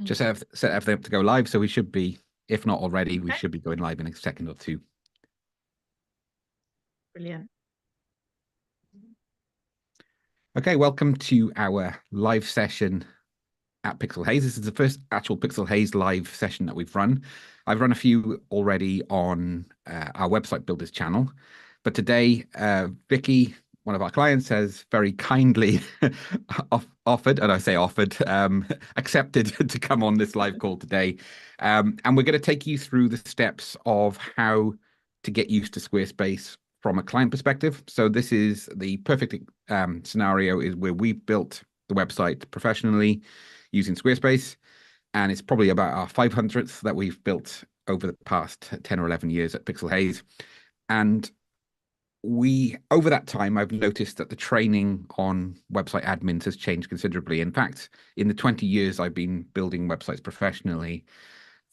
just have set everything up to go live. So we should be, if not already, we Okay, should be going live in a second or two. brilliant. Okay, welcome to our live session at Pixelhaze. This is the first actual Pixelhaze live session that we've run. I've run a few already on our website builders channel, but today Vicky, one of our clients, has very kindly offered, and I say offered, accepted to come on this live call today. And we're going to take you through the steps of how to get used to Squarespace from a client perspective. So this is the perfect scenario is where we built the website professionally using Squarespace, and it's probably about our 500th that we've built over the past 10 or 11 years at Pixelhaze. And over that time, I've noticed that the training on website admins has changed considerably. In fact, in the 20 years I've been building websites professionally,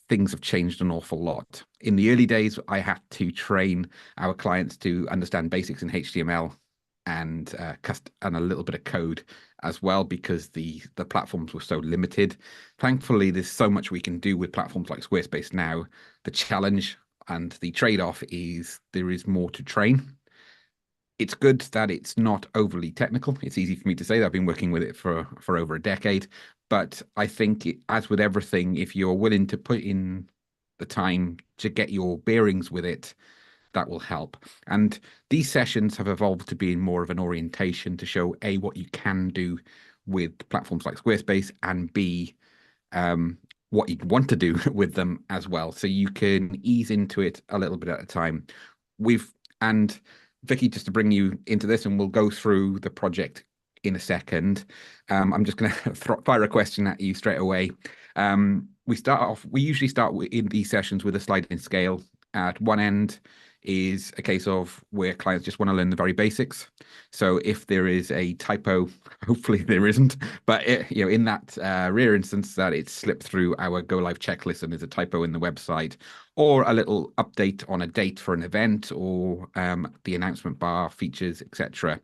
things have changed an awful lot. In the early days, I had to train our clients to understand basics in HTML and a little bit of code as well, because the platforms were so limited. Thankfully, there's so much we can do with platforms like Squarespace now. The challenge and the trade-off is there is more to train. It's good that it's not overly technical. It's easy for me to say that I've been working with it for over a decade. But I think, as with everything, if you're willing to put in the time to get your bearings with it, that will help. And these sessions have evolved to being more of an orientation to show A, what you can do with platforms like Squarespace, and B, what you want to do with them as well. So you can ease into it a little bit at a time. And Vicky, just to bring you into this, and we'll go through the project in a second. I'm just going to fire a question at you straight away. We usually start in these sessions with a sliding scale. At one end is a case of where clients just want to learn the very basics. So if there is a typo, hopefully there isn't, but in that rare instance that it's slipped through our go live checklist and there's a typo in the website, or a little update on a date for an event, or the announcement bar features, etc.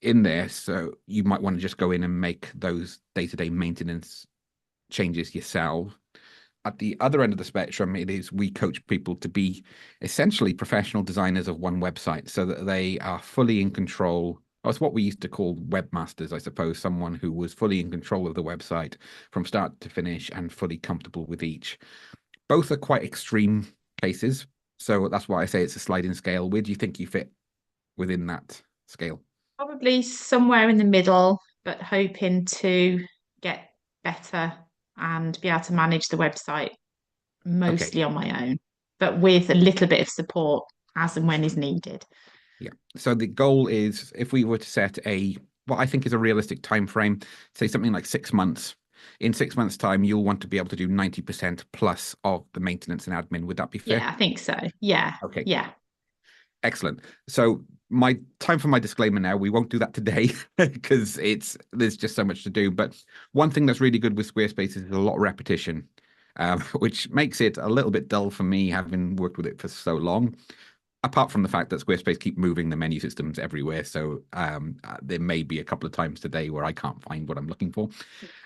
in there. So you might want to just go in and make those day-to-day maintenance changes yourself. At the other end of the spectrum, we coach people to be essentially professional designers of one website, so that they are fully in control. That's what we used to call webmasters, I suppose, someone who was fully in control of the website from start to finish and fully comfortable with each. Both are quite extreme cases, so that's why I say it's a sliding scale. Where do you think you fit within that scale? Probably somewhere in the middle, but hoping to get better and be able to manage the website Okay. mostly on my own, but with a little bit of support as and when is needed. Yeah. So the goal is, if we were to set what I think is a realistic time frame, say something like 6 months. In 6 months' time, you'll want to be able to do 90% plus of the maintenance and admin. Would that be fair? Yeah, I think so. Yeah, Okay. yeah. Excellent. So my time for my disclaimer now, we won't do that today because there's just so much to do. But one thing that's really good with Squarespace is a lot of repetition, which makes it a little bit dull for me, having worked with it for so long. Apart from the fact that Squarespace keep moving the menu systems everywhere, so there may be a couple of times today where I can't find what I'm looking for.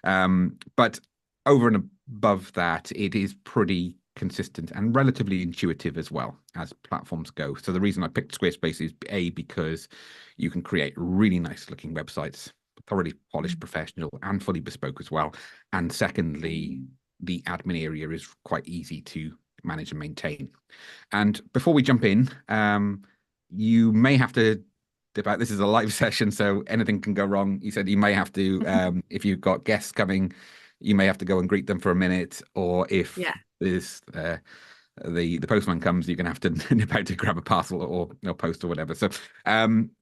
But over and above that, it is pretty consistent and relatively intuitive as well as platforms go. So the reason I picked Squarespace is because you can create really nice looking websites, thoroughly polished, professional, and fully bespoke as well. And secondly, the admin area is quite easy to manage and maintain. And before we jump in, you may have to dip out. This is a live session, so anything can go wrong. You said you may have to, if you've got guests coming, you may have to go and greet them for a minute, or if Yeah. there's the postman comes, you're gonna have to nip out to grab a parcel or post or whatever. So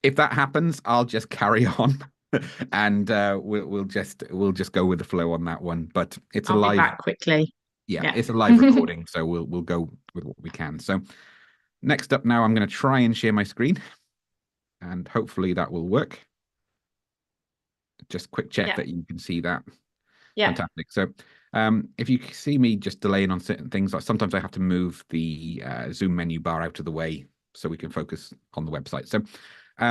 if that happens, I'll just carry on. And we'll just go with the flow on that one. But it's a I'll be live, back quickly. yeah, Yeah. it's a live recording, so we'll go with what we can. So next up now, I'm going to try and share my screen, and hopefully that will work. Just quick check Yeah. that you can see that. Yeah. Fantastic. So if you see me just delaying on certain things, like sometimes I have to move the Zoom menu bar out of the way so we can focus on the website. So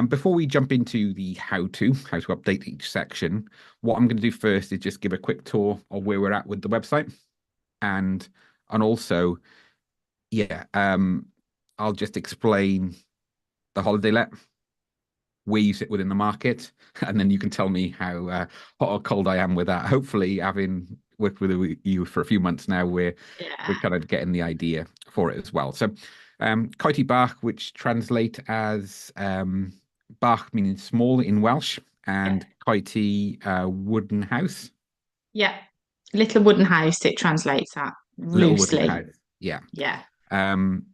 Before we jump into the how to update each section, what I'm going to do first is just give a quick tour of where we're at with the website, and also, yeah, I'll just explain the holiday let, where you sit within the market, and then you can tell me how hot or cold I am with that. Hopefully, having worked with you for a few months now, we're Yeah. kind of getting the idea for it as well. So, Coiti Bach, which translate as Bach meaning small in Welsh, Yeah. and Coiti wooden house, Yeah. Little wooden house, it translates that little wooden loosely. house. Yeah. Yeah. Um,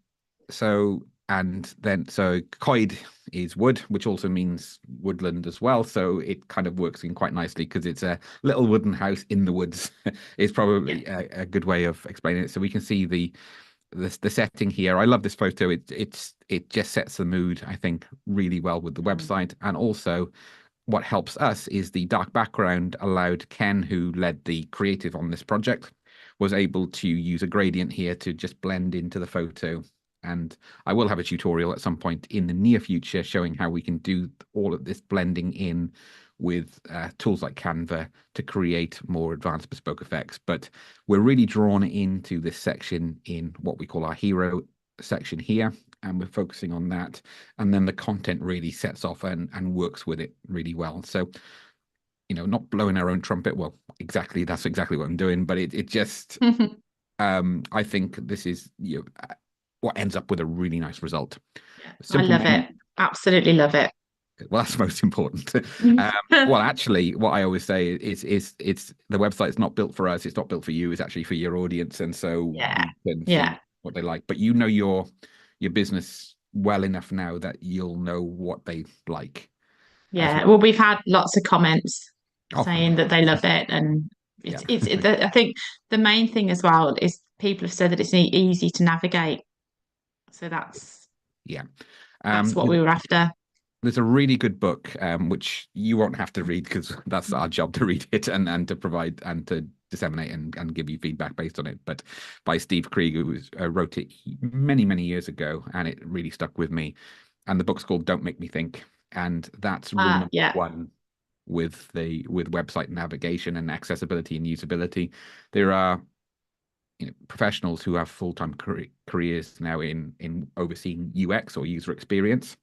so and then so coed is wood, which also means woodland as well. So it kind of works in quite nicely because it's a little wooden house in the woods. Is Yeah. probably a good way of explaining it. So we can see the setting here. I love this photo. It just sets the mood, I think, really well with the Mm. website, and also what helps us is the dark background allowed Ken, who led the creative on this project, was able to use a gradient here to just blend into the photo. And I will have a tutorial at some point in the near future showing how we can do all of this blending in with tools like Canva to create more advanced bespoke effects. But we're really drawn into this section in what we call our hero section here, and we're focusing on that, and then the content really sets off and works with it really well. So, not blowing our own trumpet, well, that's exactly what I'm doing, but it just I think this is what ends up with a really nice result. Yeah. A I simple love menu. it. Absolutely love it. Well, that's most important. Well, actually, what I always say is it's the website's not built for us. It's not built for you. It's actually for your audience, and so Yeah. we can Yeah. see what they like. But your business well enough now that you'll know what they like as Yeah. well. Well, we've had lots of comments Oh, saying that they love it, and yeah, I think the main thing as well is people have said that it's easy to navigate. So yeah. that's Um, what we were after. there's a really good book, which you won't have to read because that's our job to read it and to provide and to disseminate and give you feedback based on it. But by Steve Krieger, who wrote it many, many years ago, and it really stuck with me. And the book's called Don't Make Me Think. And that's rule number Yeah. one with website navigation and accessibility and usability. There are professionals who have full-time careers now in overseeing UX or user experience.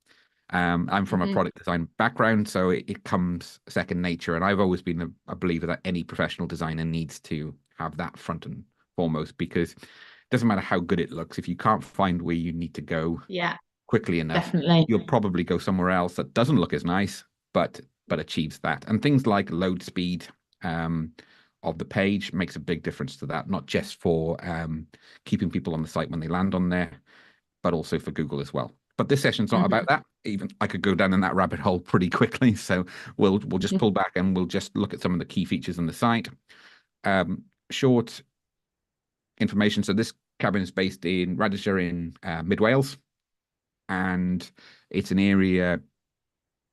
I'm from a Hmm. product design background, so it comes second nature. And I've always been a believer that any professional designer needs to have that front and foremost, because it doesn't matter how good it looks. If you can't find where you need to go Yeah. quickly enough, Definitely. you'll probably go somewhere else that doesn't look as nice, but achieves that. And things like load speed of the page makes a big difference to that, not just for keeping people on the site when they land on there, but also for Google as well. But this session's not about Hmm. that. Even I could go down in that rabbit hole pretty quickly. So we'll just pull back and we'll just look at some of the key features on the site. Short information. So this cabin is based in Radisher in Mid Wales, and it's an area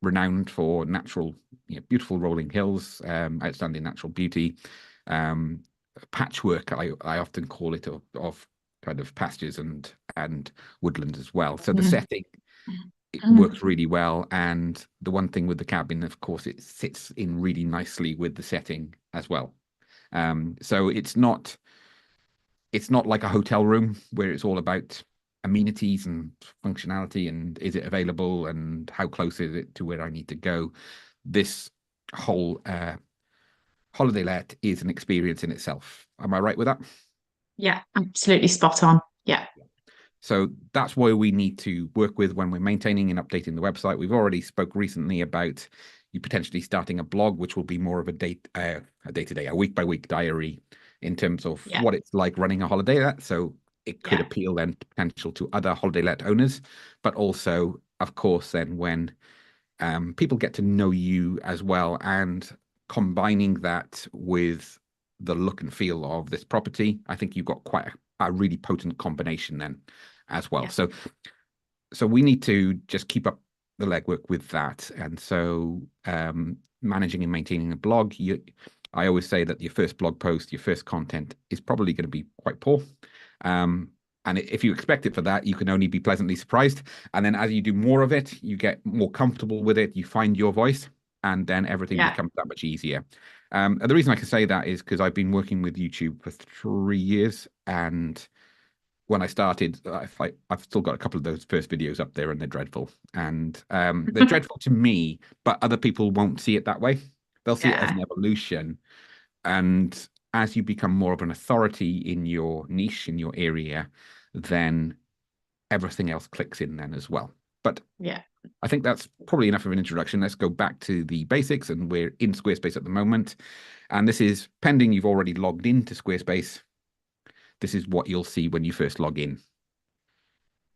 renowned for natural, beautiful rolling hills, outstanding natural beauty, um, patchwork. I often call it of kind of pastures and woodlands as well. So the setting it works really well, and the one thing with the cabin, of course, it sits in really nicely with the setting as well. So it's not like a hotel room where it's all about amenities and functionality and is it available and how close is it to where I need to go. This whole holiday let is an experience in itself. Am I right with that? Yeah. Absolutely spot on. Yeah. So that's why we need to work with when we're maintaining and updating the website. We've already spoke recently about you potentially starting a blog, which will be more of a day-to-day, a week-by-week diary in terms of Yeah. what it's like running a holiday let. So it could Yeah. appeal then potential to other holiday let owners, but also, of course, then when people get to know you as well, and combining that with the look and feel of this property, I think you've got quite a really potent combination then as well. Yeah. So we need to just keep up the legwork with that. And so managing and maintaining a blog, I always say that your first blog post, your first content is probably going to be quite poor. Um, And if you expect it for that, you can only be pleasantly surprised. And then as you do more of it, you get more comfortable with it, you find your voice, and then everything Yeah. becomes that much easier. And the reason I can say that is because I've been working with YouTube for 3 years, and when I started, I've still got a couple of those first videos up there, and they're dreadful. And they're dreadful to me, but other people won't see it that way. They'll see it as Yeah. an evolution. And as you become more of an authority in your niche, in your area, then everything else clicks in then as well. But Yeah. I think that's probably enough of an introduction. Let's go back to the basics, and we're in Squarespace at the moment. And this is pending you've already logged into Squarespace. This is what you'll see when you first log in.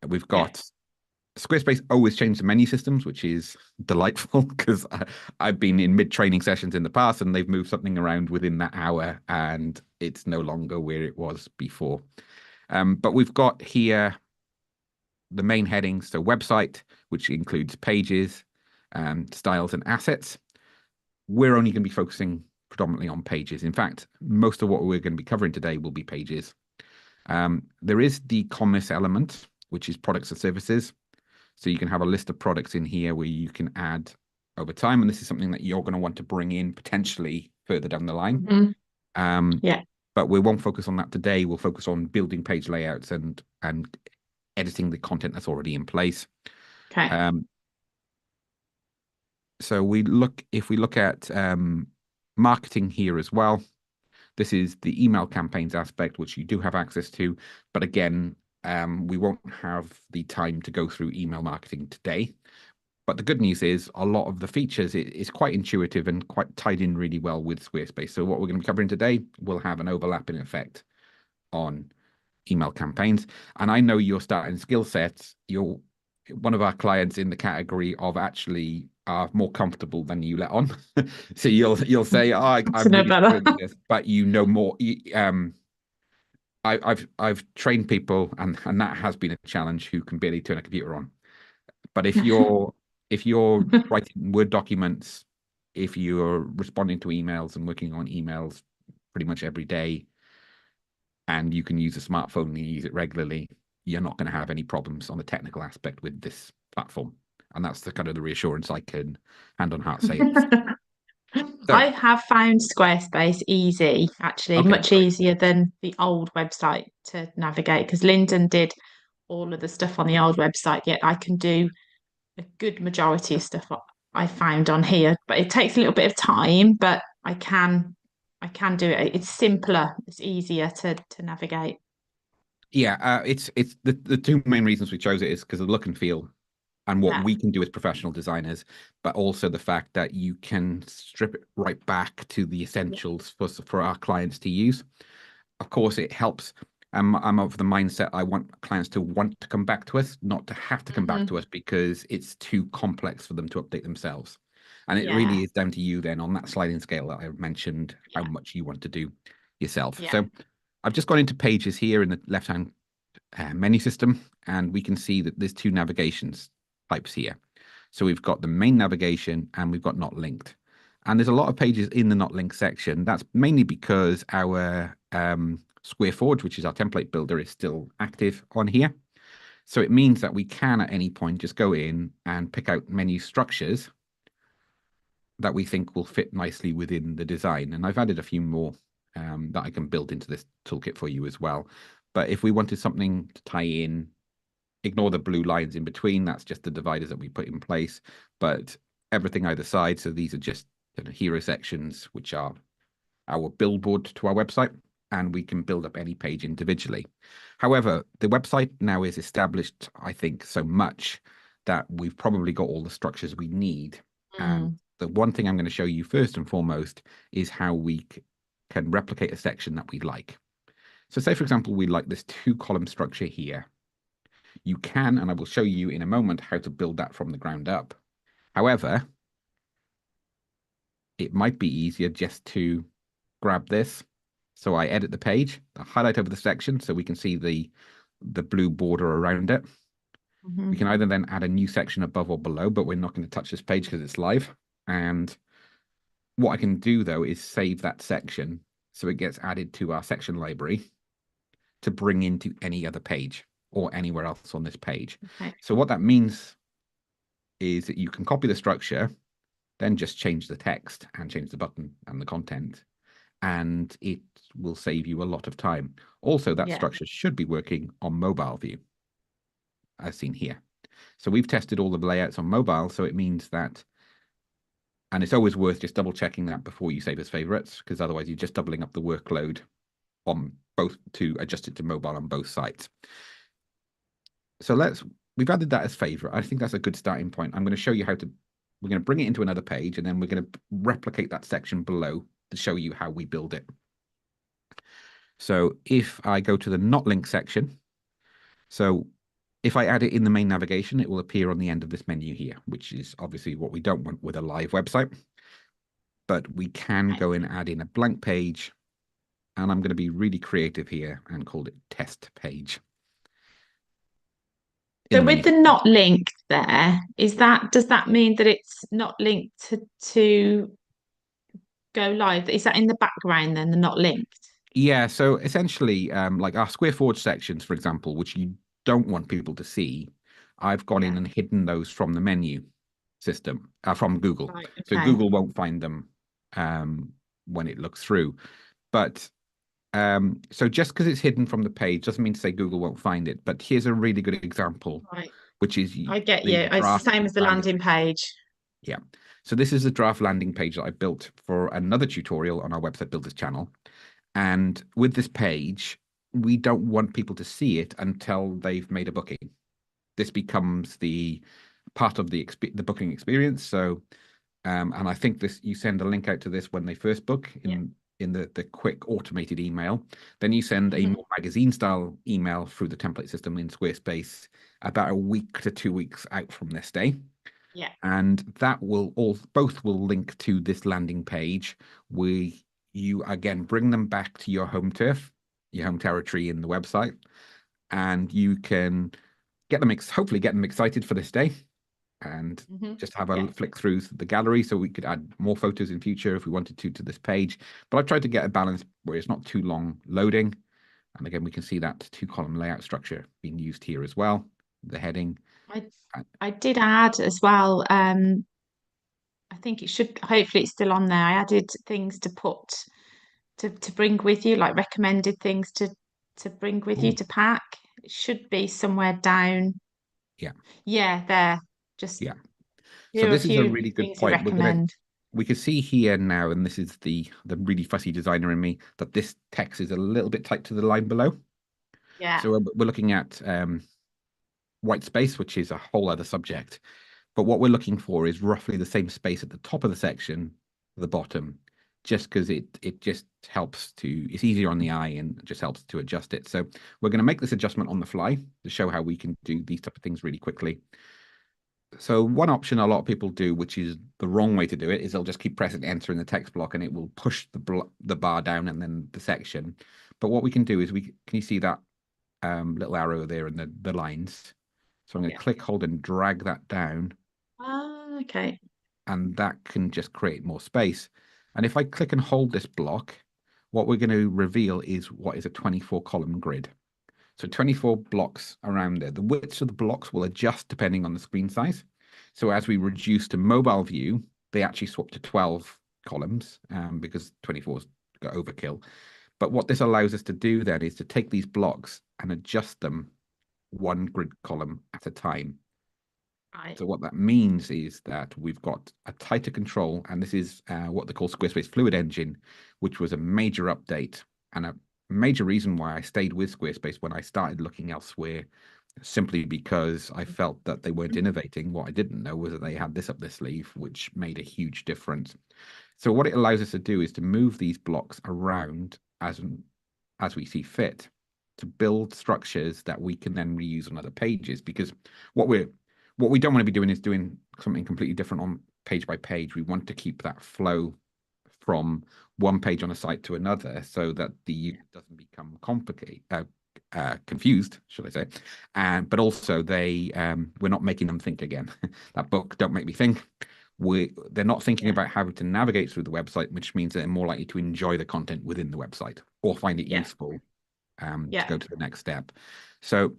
We've Yeah. got Squarespace always changes the menu systems, which is delightful because I've been in mid-training sessions in the past and they've moved something around within that hour and it's no longer where it was before. But we've got here the main headings, so website, which includes pages, styles, and assets. We're only going to be focusing predominantly on pages. In fact, most of what we're going to be covering today will be pages. There is the commerce element, which is products and services. So you can have a list of products in here where you can add over time. And this is something that you're going to want to bring in potentially further down the line. Hmm. Um, Yeah. but we won't focus on that today. We'll focus on building page layouts and editing the content that's already in place. Okay. Um, so if we look at marketing here as well, this is the email campaigns aspect, which you do have access to. But again, we won't have the time to go through email marketing today. But the good news is a lot of the features is quite intuitive and quite tied in really well with Squarespace. So what we're going to be covering today will have an overlapping effect on email campaigns. And I know your starting skill sets, you're one of our clients in the category of actually are more comfortable than you let on. So you'll say, oh, To I'm know really better. struggling with this, but you know more. I've trained people, and that has been a challenge, who can barely turn a computer on. But if you're writing Word documents, if you're responding to emails and working on emails pretty much every day, and you can use a smartphone and you use it regularly, you're not going to have any problems on the technical aspect with this platform. And that's the kind of the reassurance I can hand on heart say. So, I have found Squarespace easy, actually, okay, much great. easier than the old website to navigate because Lyndon did all of the stuff on the old website, yet I can do a good majority of stuff I found on here. But it takes a little bit of time, but I can do it. It's simpler, it's easier to navigate. Yeah, it's the two main reasons we chose it is because of the look and feel and what Yeah. we can do as professional designers, but also the fact that you can strip it right back to the Yeah. essentials for our clients to use. Of course, it helps. I'm of the mindset I want clients to want to come back to us, not to have to come back Hmm. to us because it's too complex for them to update themselves. And it really Yeah. is down to you then on that sliding scale that I mentioned, how Yeah. much you want to do yourself. Yeah. So I've just gone into pages here in the left-hand menu system, and we can see that there's two navigations types here. So we've got the main navigation and we've got not linked. And there's a lot of pages in the not linked section. That's mainly because our SquareForge, which is our template builder, is still active on here. So it means that we can at any point just go in and pick out menu structures that we think will fit nicely within the design. And I've added a few more that I can build into this toolkit for you as well. But if we wanted something to tie in, ignore the blue lines in between. That's just the dividers that we put in place. But everything either side. So these are just hero sections, which are our billboard to our website, and we can build up any page individually. However, the website now is established, I think, so much that we've probably got all the structures we need. And Mm. the one thing I'm going to show you first and foremost is how we can replicate a section that we like. So say, for example, we like this two-column structure here. You can, and I will show you in a moment how to build that from the ground up. However, it might be easier just to grab this. So I edit the page, I highlight over the section so we can see the blue border around it. We Hmm. can either then add a new section above or below, but we're not going to touch this page because it's live. And what I can do though is save that section so it gets added to our section library to bring into any other page or anywhere else on this page. Okay. So what that means is that you can copy the structure, then just change the text and change the button and the content, and it will save you a lot of time. Also, that Yeah. structure should be working on mobile view, as seen here. So we've tested all the layouts on mobile, so it means that, and it's always worth just double checking that before you save as favorites, because otherwise you're just doubling up the workload on both to adjust it to mobile on both sites. So we've added that as favorite. I think that's a good starting point. I'm going to show you we're going to bring it into another page, and then we're going to replicate that section below to show you how we build it. So if I go to the not link section, so if I add it in the main navigation, it will appear on the end of this menu here, which is obviously what we don't want with a live website. But we can go and add in a blank page, and I'm going to be really creative here and called it test page. So with the not linked there, does that mean that it's not linked to go live? Is that in the background then, the not linked? Yeah, so essentially, like our Square Forge sections, for example, which you don't want people to see, I've gone in Yeah. and hidden those from the menu system, from Google. Right. So Okay. Google won't find them when it looks through. But so just because it's hidden from the page doesn't mean to say Google won't find it. But here's a really good example, Right. which is I get the you. It's the draft same as the landing. landing page. Yeah. So this is a draft landing page that I built for another tutorial on our website builders channel. And with this page, we don't want people to see it until they've made a booking. This becomes the part of the booking experience. So, and I think you send a link out to this when they first book in the quick automated email. Then you send a more magazine style email through the template system in Squarespace about a week to 2 weeks out from this day. Yeah. And that will both will link to this landing page. You again bring them back to your home turf, your home territory in the website, and you can hopefully get them excited for this day, and just have a flick through the gallery. So we could add more photos in future if we wanted to this page. But I've tried to get a balance where it's not too long loading. And again, we can see that 2-column layout structure being used here as well. The heading. I did add as well. I think it should, hopefully it's still on there. I added things to put to bring with you, like recommended things to bring with you Ooh, to pack. It should be somewhere down. yeah. Yeah, there. Just Yeah. So here are a this is a few really good things you point. recommend. We can see here now, and this is the really fussy designer in me, that this text is a little bit tight to the line below. Yeah. So we're looking at white space, which is a whole other subject. But what we're looking for is roughly the same space at the top of the section, the bottom, just because it just helps it's easier on the eye and just helps to adjust it. So we're going to make this adjustment on the fly to show how we can do these type of things really quickly. So one option a lot of people do, which is the wrong way to do it, is they'll just keep pressing enter in the text block and it will push the bar down and then the section. But what we can do is can you see that little arrow there and the lines? So I'm going to click, hold, and drag that down, Okay. and that can just create more space. And if I click and hold this block, what we're going to reveal is what is a 24-column grid. So 24 blocks around there. The widths of the blocks will adjust depending on the screen size. So as we reduce to mobile view, they actually swap to 12 columns because 24's got overkill. But what this allows us to do then is to take these blocks and adjust them one grid column at a time. So what that means is that we've got a tighter control, and this is what they call Squarespace Fluid Engine, which was a major update and a major reason why I stayed with Squarespace when I started looking elsewhere, simply because I felt that they weren't innovating. What I didn't know was that they had this up their sleeve, which made a huge difference. So what it allows us to do is to move these blocks around as we see fit to build structures that we can then reuse on other pages. Because what we don't want to be doing is doing something completely different on page by page. We want to keep that flow from one page on a site to another so that the user doesn't become confused, should I say. But also we're not making them think again. That book, Don't Make Me Think. They're not thinking about how to navigate through the website, which means they're more likely to enjoy the content within the website or find it useful to Yeah. go to the next step. So,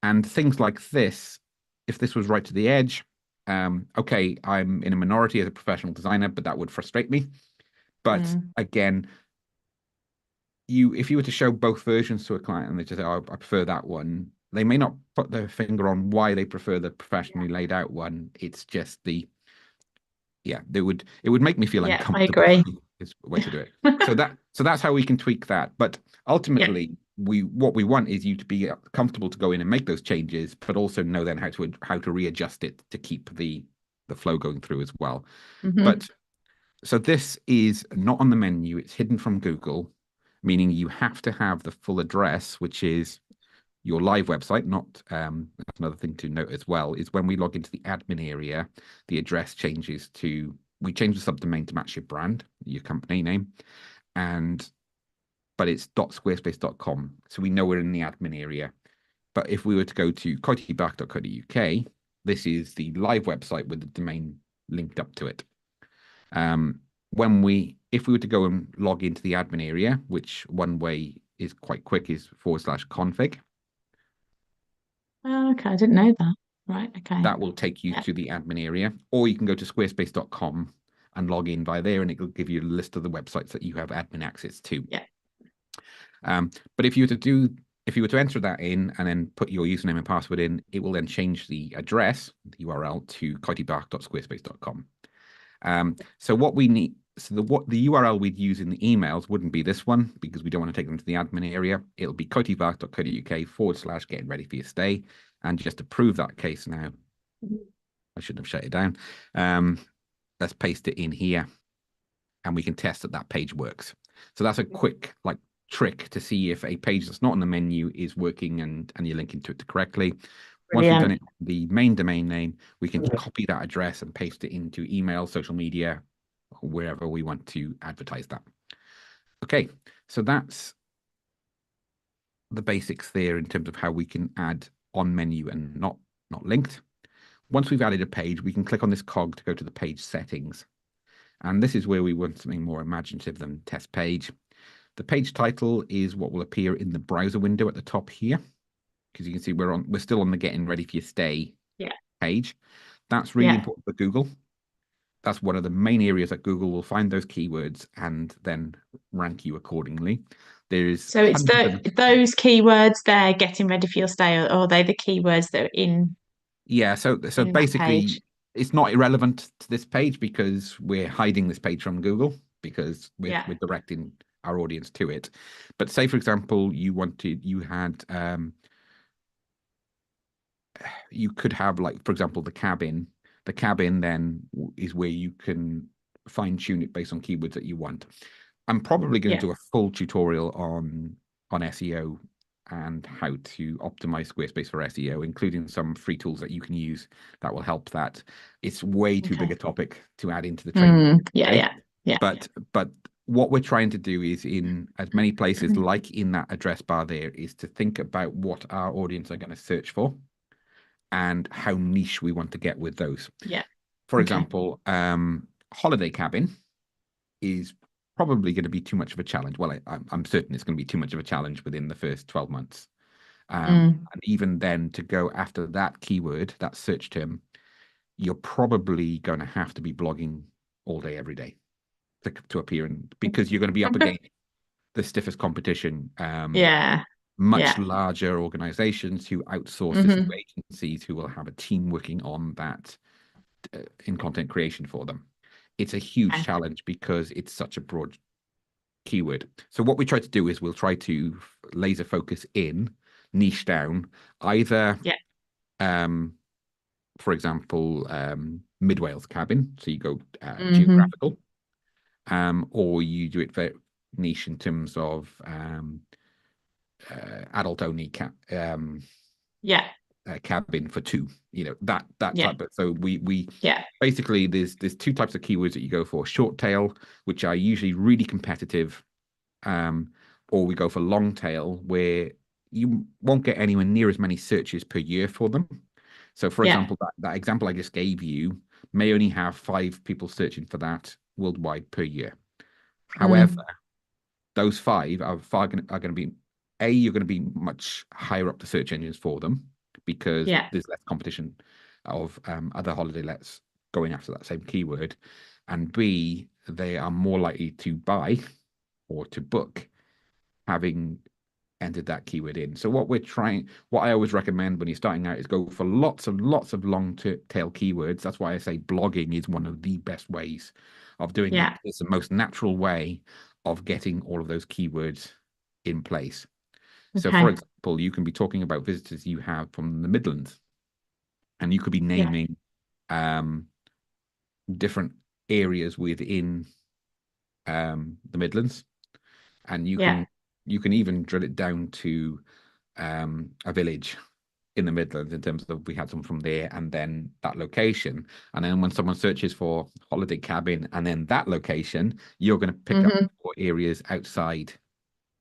and things like this, if this was right to the edge, okay, I'm in a minority as a professional designer, but that would frustrate me. But Mm. again, if you were to show both versions to a client and they just say, oh, I prefer that one, they may not put their finger on why they prefer the professionally laid out one. It's just it would make me feel Yeah, I uncomfortable agree. is a way to do it. So that's how we can tweak that. But Yeah. ultimately, what we want is you to be comfortable to go in and make those changes, but also know then how to readjust it to keep the flow going through as well. Hmm. But so this is not on the menu, it's hidden from Google, meaning you have to have the full address, which is your live website. Not That's another thing to note as well, is when we log into the admin area, the address changes to, we change the subdomain to match your brand, your company name, and but it's .squarespace.com, so we know we're in the admin area. But if we were to go to coitybark.co.uk, this is the live website with the domain linked up to it. If we were to go and log into the admin area, which one way is quite quick, is /config. Oh, okay, I didn't know that. Right, okay. That will take you Yeah. to the admin area, or you can go to squarespace.com and log in by there, and it will give you a list of the websites that you have admin access to. Yeah. But if you were to enter that in and then put your username and password in, it will then change the address, the URL, to coitybark.squarespace.com. So what we need, so the URL we'd use in the emails wouldn't be this one because we don't want to take them to the admin area. It'll be coitybark.co.uk / getting ready for your stay. And just to prove that case now, I shouldn't have shut it down. Let's paste it in here and we can test that page works. So that's a quick trick to see if a page that's not on the menu is working and you're linking to it correctly. Once we've done Brilliant. it, the main domain name, we can copy that address and paste it into email, social media, wherever we want to advertise that. Okay, so that's the basics there in terms of how we can add on menu and not linked. Once we've added a page, we can click on this cog to go to the page settings. And this is where we want something more imaginative than test page. The page title is what will appear in the browser window at the top here, because you can see we're still on the getting ready for your stay page. That's really Yeah. important for Google. That's one of the main areas that Google will find those keywords and then rank you accordingly. There's So it's those keywords there, getting ready for your stay, or are they the keywords that are in so that page? basically it's not irrelevant to this page because we're hiding this page from Google because we're Yeah. directing our audience to it. But say, for example, you could have, like, for example, the cabin. The cabin then is where you can fine tune it based on keywords that you want. I'm probably going Yeah. to do a full tutorial on SEO and how to optimize Squarespace for SEO, including some free tools that you can use that will help that. It's way too big Okay. a topic to add into the training Yeah, today. yeah, yeah. But what we're trying to do is, in as many places like in that address bar there, is to think about what our audience are going to search for and how niche we want to get with those. Yeah. For Okay. example, holiday cabin is probably going to be too much of a challenge. Well, I'm certain it's going to be too much of a challenge within the first 12 months. Mm. And even then, to go after that keyword, that search term, you're probably going to have to be blogging all day, every day to appear in, because you're going to be up against the stiffest competition. Yeah. Much Yeah. larger organizations who outsource this to Hmm. agencies who will have a team working on that in content creation for them. It's a huge Okay. challenge because it's such a broad keyword. So what we try to do is we'll try to laser focus in, niche down, either Yeah. um, for example, mid Wales cabin. So you go Hmm. geographical, or you do it very niche in terms of adult only Yeah. cabin for two. That Yeah. type of. So we Yeah. basically there's two types of keywords that you go for: short tail, which are usually really competitive, or we go for long tail, where you won't get anywhere near as many searches per year for them. So, for Yeah. example, that example I just gave you may only have 5 people searching for that worldwide per year. However, Mm. those 5 are going to be you're going to be much higher up the search engines for them because Yeah. there's less competition of other holiday lets going after that same keyword. And B, they are more likely to buy or to book having entered that keyword in. So what I always recommend when you're starting out is go for lots and lots of long tail keywords. That's why I say blogging is one of the best ways of doing it. Yeah. It's the most natural way of getting all of those keywords in place. So, for Okay. example, you can be talking about visitors you have from the Midlands, and you could be Yeah. naming um, different areas within the Midlands, and Yeah. you can even drill it down to a village in the Midlands in terms of we had some from there and then that location. And then when someone searches for holiday cabin and then that location, you're going to pick up Hmm. more areas outside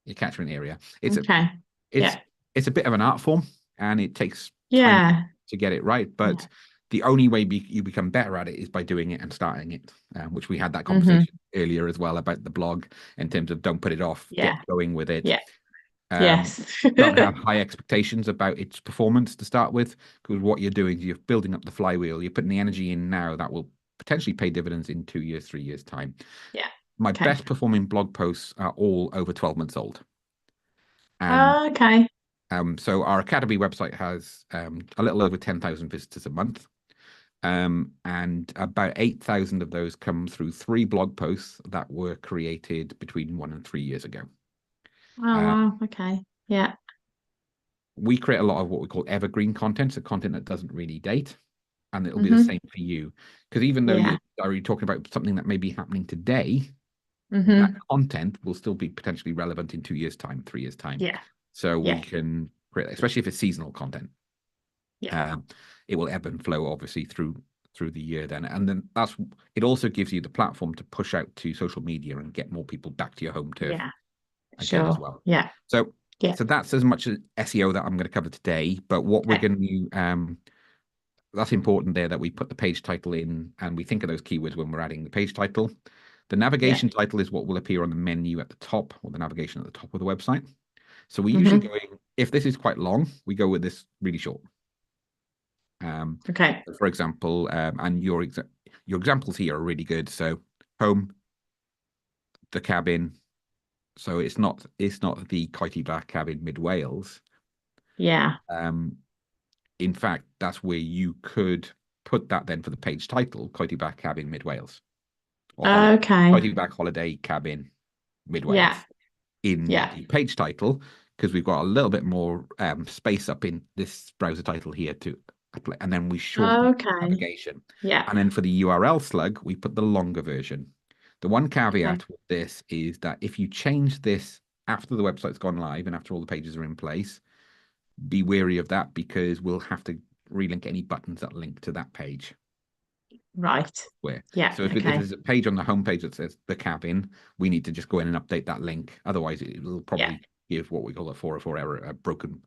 your catchment area. It's a Okay. it's Yeah. it's a bit of an art form and it takes time Yeah. to get it right. But Yeah. the only way you become better at it is by doing it and starting it, which we had that Hmm. conversation earlier as well about the blog in terms of don't put it off, get Yeah. going with it. Yeah. Um, Yes. don't have high expectations about its performance to start with, because what you're doing is you're building up the flywheel. You're putting the energy in now that will potentially pay dividends in 2 years, 3 years' time. Yeah. My Okay. best performing blog posts are all over 12 months old. And Okay. so our Academy website has a little over 10,000 visitors a month. And about 8,000 of those come through 3 blog posts that were created between 1 and 3 years ago. Oh Uh, wow. Okay. Yeah. we create a lot of what we call evergreen content, so content that doesn't really date, and it'll be the Hmm. same for you. Because even though Yeah. you are talking about something that may be happening today, that Hmm. content will still be potentially relevant in 2 years' time, 3 years' time. Yeah. So we Yeah. can create, especially if it's seasonal content. Yeah. Um, it will ebb and flow obviously through the year then, and then that's it. Also gives you the platform to push out to social media and get more people back to your home turf Yeah. again as Sure. well. Yeah. So Yeah. that's as much as SEO that I'm going to cover today. But what we're Okay. going to that's important there that we put the page title in and we think of those keywords when we're adding the page title. The Yeah. navigation title is what will appear on the menu at the top or the navigation at the top of the website. So we usually Hmm. go in, if this is quite long, we go with this really short. Um, Okay. for example, and your examples here are really good. So home, the cabin. So it's not the Coity Bar cabin mid Wales. Yeah. Um, in fact, that's where you could put that then for the page title, Coity Bar cabin mid Wales, or Okay. Coity Bar holiday cabin mid Yeah. Wales in Yeah. the page title, because we've got a little bit more space up in this browser title here to apply, and then we shorten Okay. navigation. Yeah. And then for the URL slug, we put the longer version. The one Okay. caveat with this is that if you change this after the website's gone live and after all the pages are in place, be wary of that because we'll have to relink any buttons that link to that page. Right. Where Yeah. so if Okay. there's a page on the homepage that says the cabin, we need to just go in and update that link. Otherwise, it will Yeah. probably give what we call a 404 error, a broken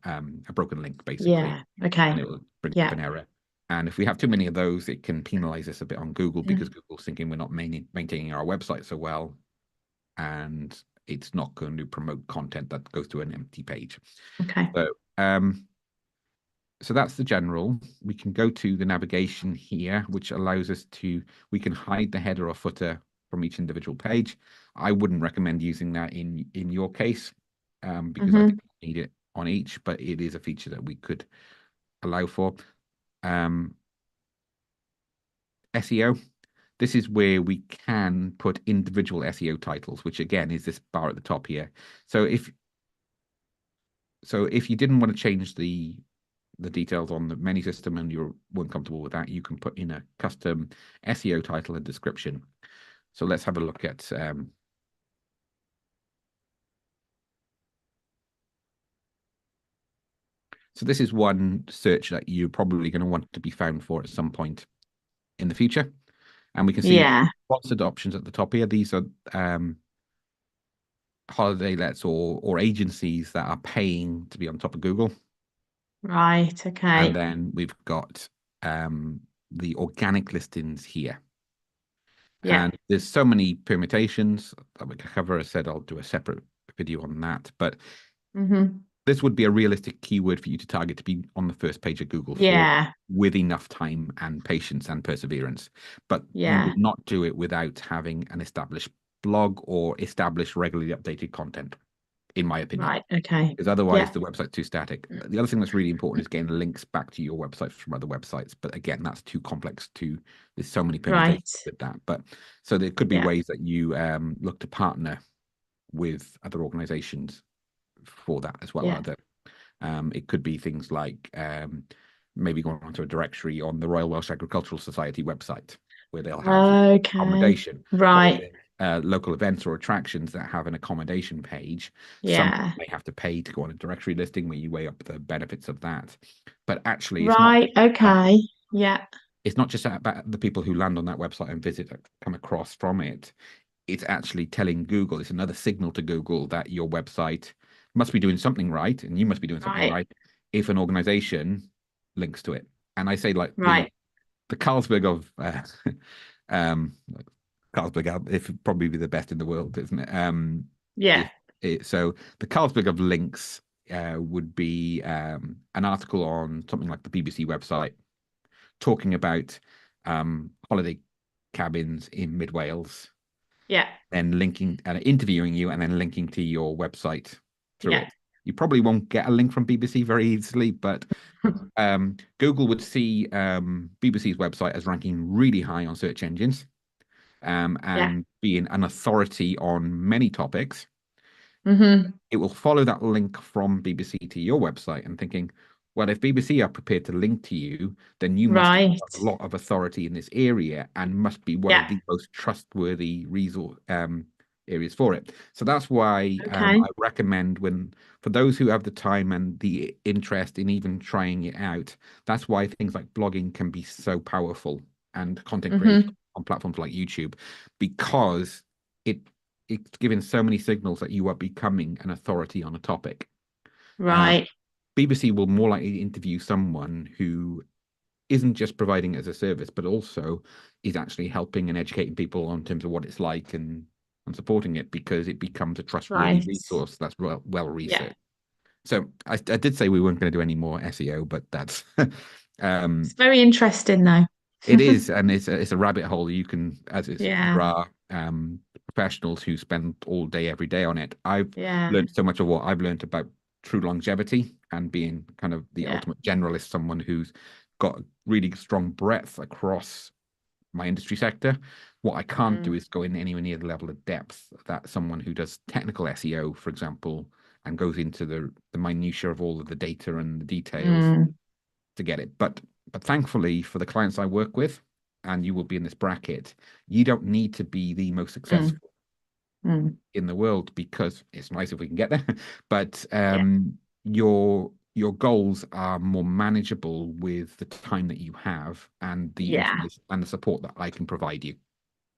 link basically, Yeah. and Okay. it will bring up Yeah. an error. And if we have too many of those, it can penalize us a bit on Google because Mm. Google's thinking we're not maintaining our website so well, and it's not going to promote content that goes to an empty page. Okay. So so that's the general. We can go to the navigation here, which allows us to, we can hide the header or footer from each individual page. I wouldn't recommend using that in your case, because I Hmm. think you need it on each, but it is a feature that we could allow for. Um, SEO, this is where we can put individual SEO titles, which again is this bar at the top here. So if you didn't want to change the details on the menu system and you weren't comfortable with that, you can put in a custom SEO title and description. So let's have a look at so this is one search that you're probably going to want to be found for at some point in the future. And we can see Yeah. sponsored options at the top here. These are holiday lets or agencies that are paying to be on top of Google. Right. And Okay. then we've got the organic listings here. Yeah. And there's so many permutations that we can cover. I said I'll do a separate video on that. But Hmm. This would be a realistic keyword for you to target to be on the first page of Google for Yeah. with enough time and patience and perseverance. But you Yeah. would not do it without having an established blog or established regularly updated content, in my opinion, Right. Okay. because otherwise Yeah. the website's too static. The other thing that's really important is getting links back to your website from other websites. But again, that's too complex to, there's so many permutations Right. with that. But so there could be Yeah. ways that you look to partner with other organizations for that as well. Yeah. Other it could be things like maybe going onto a directory on the Royal Welsh Agricultural Society website where they'll have Okay. accommodation, or Right. local events or attractions that have an accommodation page. Some Yeah. may have to pay to go on a directory listing where you weigh up the benefits of that. But actually, Right. Okay. Yeah. it's not just about the people who land on that website and visit come across from it. It's actually telling Google, it's another signal to Google that your website must be doing something right and you must be doing something Right. right if an organization links to it. And I say like Right. the Carlsberg of um Carlsberg if probably be the best in the world, isn't it? Yeah. If so the Carlsberg of links would be an article on something like the BBC website talking about holiday cabins in mid Wales, Yeah. then linking and interviewing you, and then linking to your website through Yeah. it. You probably won't get a link from BBC very easily, but Google would see BBC's website as ranking really high on search engines Yeah. and being an authority on many topics. Hmm. It will follow that link from BBC to your website and thinking, well, if BBC are prepared to link to you, then you must have Right. a lot of authority in this area and must be one of Yeah. the most trustworthy resource areas for it. So that's why Okay. I recommend when for those who have the time and the interest in even trying it out, that's why things like blogging can be so powerful and content creation Hmm. on platforms like YouTube, because it it's giving so many signals that you are becoming an authority on a topic. Um, Right. BBC will more likely interview someone who isn't just providing it as a service, but also is actually helping and educating people on terms of what it's like and supporting it, because it becomes a trustworthy Right. resource that's well Yeah. researched. So I did say we weren't going to do any more SEO, but that's It's um, very interesting though. it is, and it's a rabbit hole. You can, as it's Yeah. there are professionals who spend all day every day on it. I've Yeah. learned so much of what I've learned about true longevity and being kind of the Yeah. ultimate generalist, someone who's got really strong breadth across my industry sector. What I can't do Mm. is go in anywhere near the level of depth that someone who does technical SEO, for example, and goes into the minutiae of all of the data and the details Mm. to get it. But thankfully for the clients I work with, and you will be in this bracket, you don't need to be the most Mm. successful Mm. in the world, because it's nice if we can get there. But Yeah. your goals are more manageable with the time that you have and the Yeah. information and the support that I can provide you,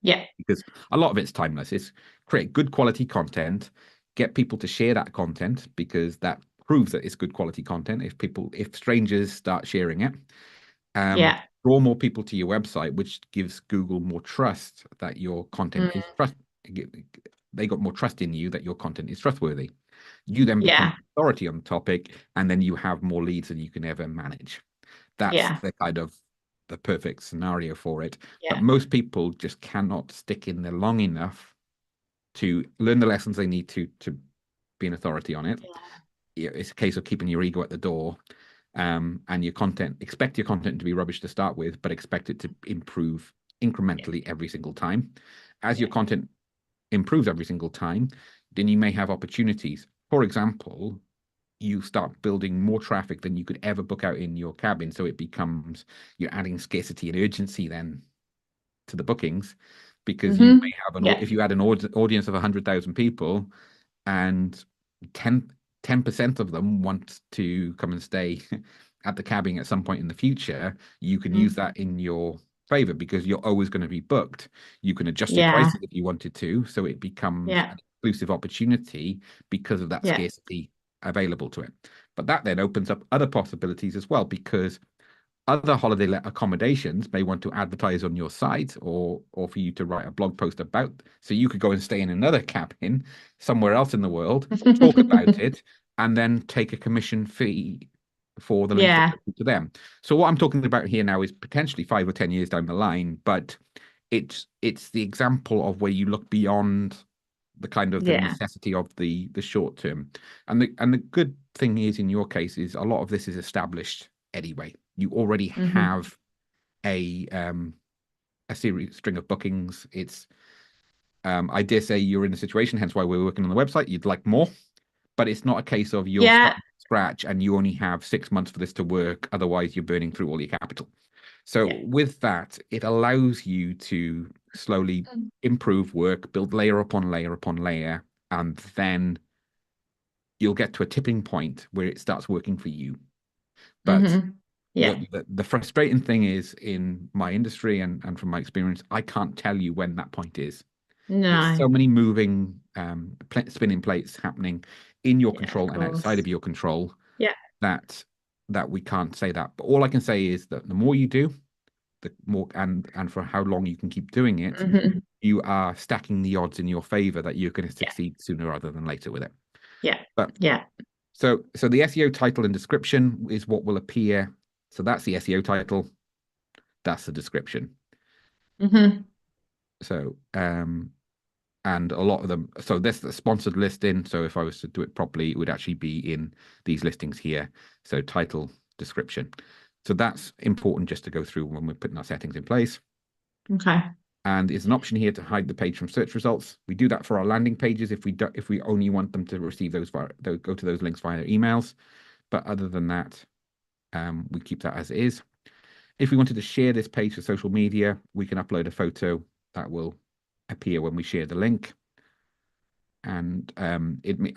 Yeah. because a lot of it's timeless. It's create good quality content, get people to share that content, because that proves that it's good quality content. If strangers start sharing it, Yeah. draw more people to your website, which gives Google more trust that your content is Mm. trust. They got more trust in you that your content is trustworthy. You then become Yeah. authority on the topic, and then you have more leads than you can ever manage. That's Yeah. the kind of the perfect scenario for it. But Yeah. most people just cannot stick in there long enough to learn the lessons they need to be an authority on it. Yeah. It's a case of keeping your ego at the door, and your content. Expect your content to be rubbish to start with, but expect it to improve Yeah. incrementally every single time. As your Yeah. content improves every single time, then you may have opportunities. For example, you start building more traffic than you could ever book out in your cabin. So it becomes, you're adding scarcity and urgency then to the bookings, because you may Hmm. have Yeah. if you had an audience of 100,000 people and 10% of them want to come and stay at the cabin at some point in the future, you can use Mm. that in your favor, because you're always going to be booked. You can adjust your Yeah. prices if you wanted to, so it becomes Yeah. an exclusive opportunity because of that Yeah. scarcity available to it. But that then opens up other possibilities as well, because other holiday accommodations may want to advertise on your site, or for you to write a blog post about, so you could go and stay in another cabin somewhere else in the world, talk about it, and then take a commission fee for the links that Yeah. go to them. So what I'm talking about here now is potentially 5 or 10 years down the line, but it's the example of where you look beyond the kind of the Yeah. necessity of the short term. And the good thing is in your case is a lot of this is established anyway. You already Hmm. have a series string of bookings. It's I dare say you're in a situation, hence why we're working on the website. You'd like more, but it's not a case of you're Yeah. starting from scratch and you only have 6 months for this to work. Otherwise, you're burning through all your capital. So Yeah. with that, it allows you to slowly improve work, build layer upon layer upon layer, and then you'll get to a tipping point where it starts working for you. But Hmm. Yeah. the frustrating thing is in my industry and from my experience, I can't tell you when that point is. There's No. so many moving spinning plates happening in your Yeah, of control and outside course. of your control Yeah. that we can't say that. But all I can say is that the more you do, the more and for how long you can keep doing it, Hmm. you are stacking the odds in your favor that you're going to Yeah. succeed sooner rather than later with it. Yeah. But Yeah. so the SEO title and description is what will appear. So that's the SEO title, that's the description. Hmm. So and a lot of them, so this is the sponsored listing. So if I was to do it properly, it would actually be in these listings here. So title, description. So that's important just to go through when we're putting our settings in place. Okay. And there's an option here to hide the page from search results. We do that for our landing pages if we only want them to receive those go to those links via their emails. But other than that, we keep that as is. If we wanted to share this page for social media, we can upload a photo that will appear when we share the link. And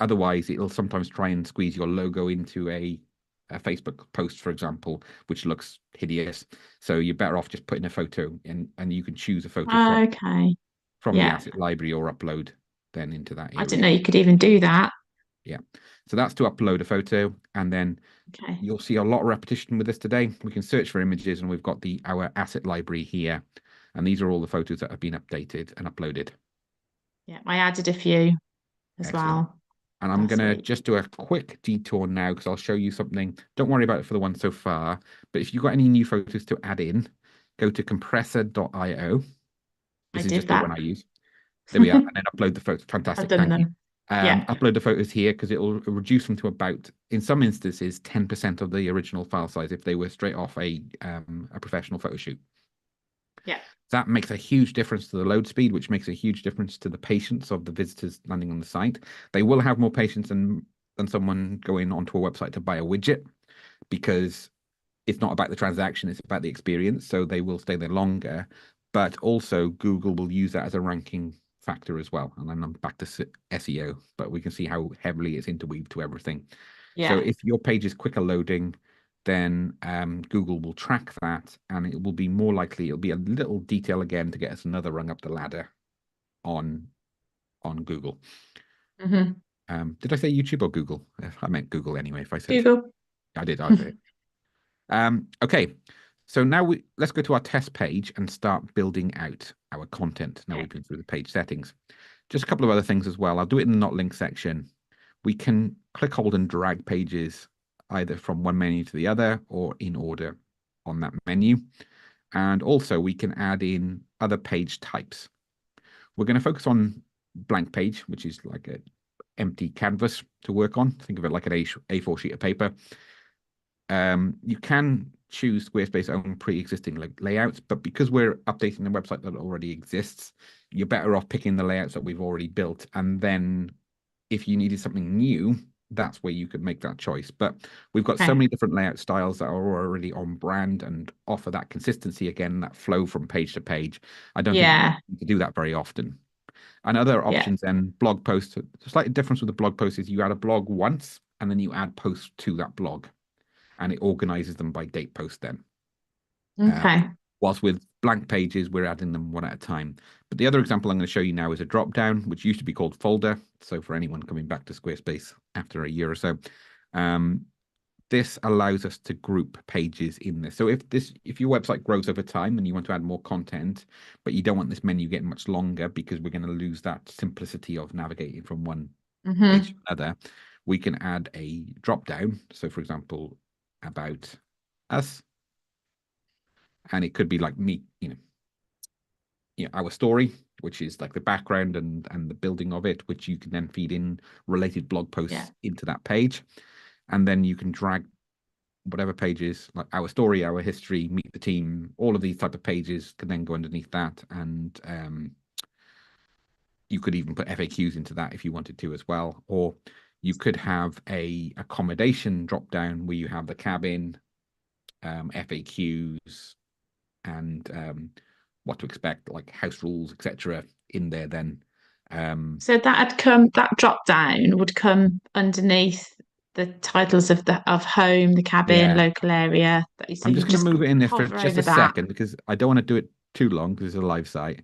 otherwise it'll sometimes try and squeeze your logo into a Facebook post, for example, which looks hideous. So you're better off just putting a photo in, and you can choose a photo Okay. from the Yeah. asset library or upload then into that I didn't area. know you could even do that. Yeah. So that's to upload a photo, and then Okay. you'll see a lot of repetition with this today. We can search for images, and we've got our asset library here, and these are all the photos that have been updated and uploaded. Yeah. I added a few as Excellent. well And I'm last gonna week. just do a quick detour now because I'll show you something. Don't worry about it for the one so far, but if you've got any new photos to add in, go to compressor.io. I This is did just the that. one I use. There we are, and then upload the photos. I've Fantastic, done thank you. them. Yeah. Upload the photos here because it will reduce them to about, in some instances, 10% of the original file size if they were straight off a professional photo shoot. Yeah. That makes a huge difference to the load speed, which makes a huge difference to the patience of the visitors landing on the site. They will have more patience than someone going onto a website to buy a widget because it's not about the transaction, it's about the experience. So they will stay there longer. But also, Google will use that as a ranking factor as well. And then I'm back to SEO, but we can see how heavily it's interweaved to everything. So Yeah. if your page is quicker loading, then Google will track that, and it will be more likely it'll be a little detail again to get us another rung up the ladder on Google. Hmm. Did I say YouTube or Google? I meant Google anyway. If I said Google. I did, I did. Okay, so now let's go to our test page and start building out our content. Now Okay. we've been through the page settings. Just a couple of other things as well. I'll do it in the not link section. We can click, hold, and drag pages either from one menu to the other or in order on that menu. And also we can add in other page types. We're going to focus on blank page, which is like an empty canvas to work on. Think of it like an A4 sheet of paper. You can choose Squarespace own pre-existing layouts, but because we're updating the website that already exists, you're better off picking the layouts that we've already built. And then if you needed something new, that's where you could make that choice. But we've got so Okay. many different layout styles that are already on brand and offer that consistency again, that flow from page to page. I don't think Yeah. you can do that very often. And other Yeah. options then, blog posts. The slight difference with the blog post is you add a blog once and then you add posts to that blog and it organizes them by date post then. Um, Okay. whilst with blank pages, we're adding them one at a time. But the other example I'm going to show you now is a drop down, which used to be called folder. So for anyone coming back to Squarespace after a year or so, this allows us to group pages in this. So if your website grows over time and you want to add more content, but you don't want this menu getting much longer because we're going to lose that simplicity of navigating from one page Hmm. to another, we can add a drop down. So for example, about us, and it could be like me, our story, which is like the background and the building of it, which you can then feed in related blog Yeah. posts into that page. And then you can drag whatever pages, like our story, our history, meet the team, all of these type of pages can then go underneath that. And you could even put FAQs into that if you wanted to as well. Or you could have a accommodation drop down where you have the cabin, FAQs, and what to expect, like house rules, etc., in there. Then, So that drop down would come underneath the titles of home, the cabin, yeah, local area. So I'm you just going to just move it in there for hover just a over that. second because I don't want to do it too long because it's a live site.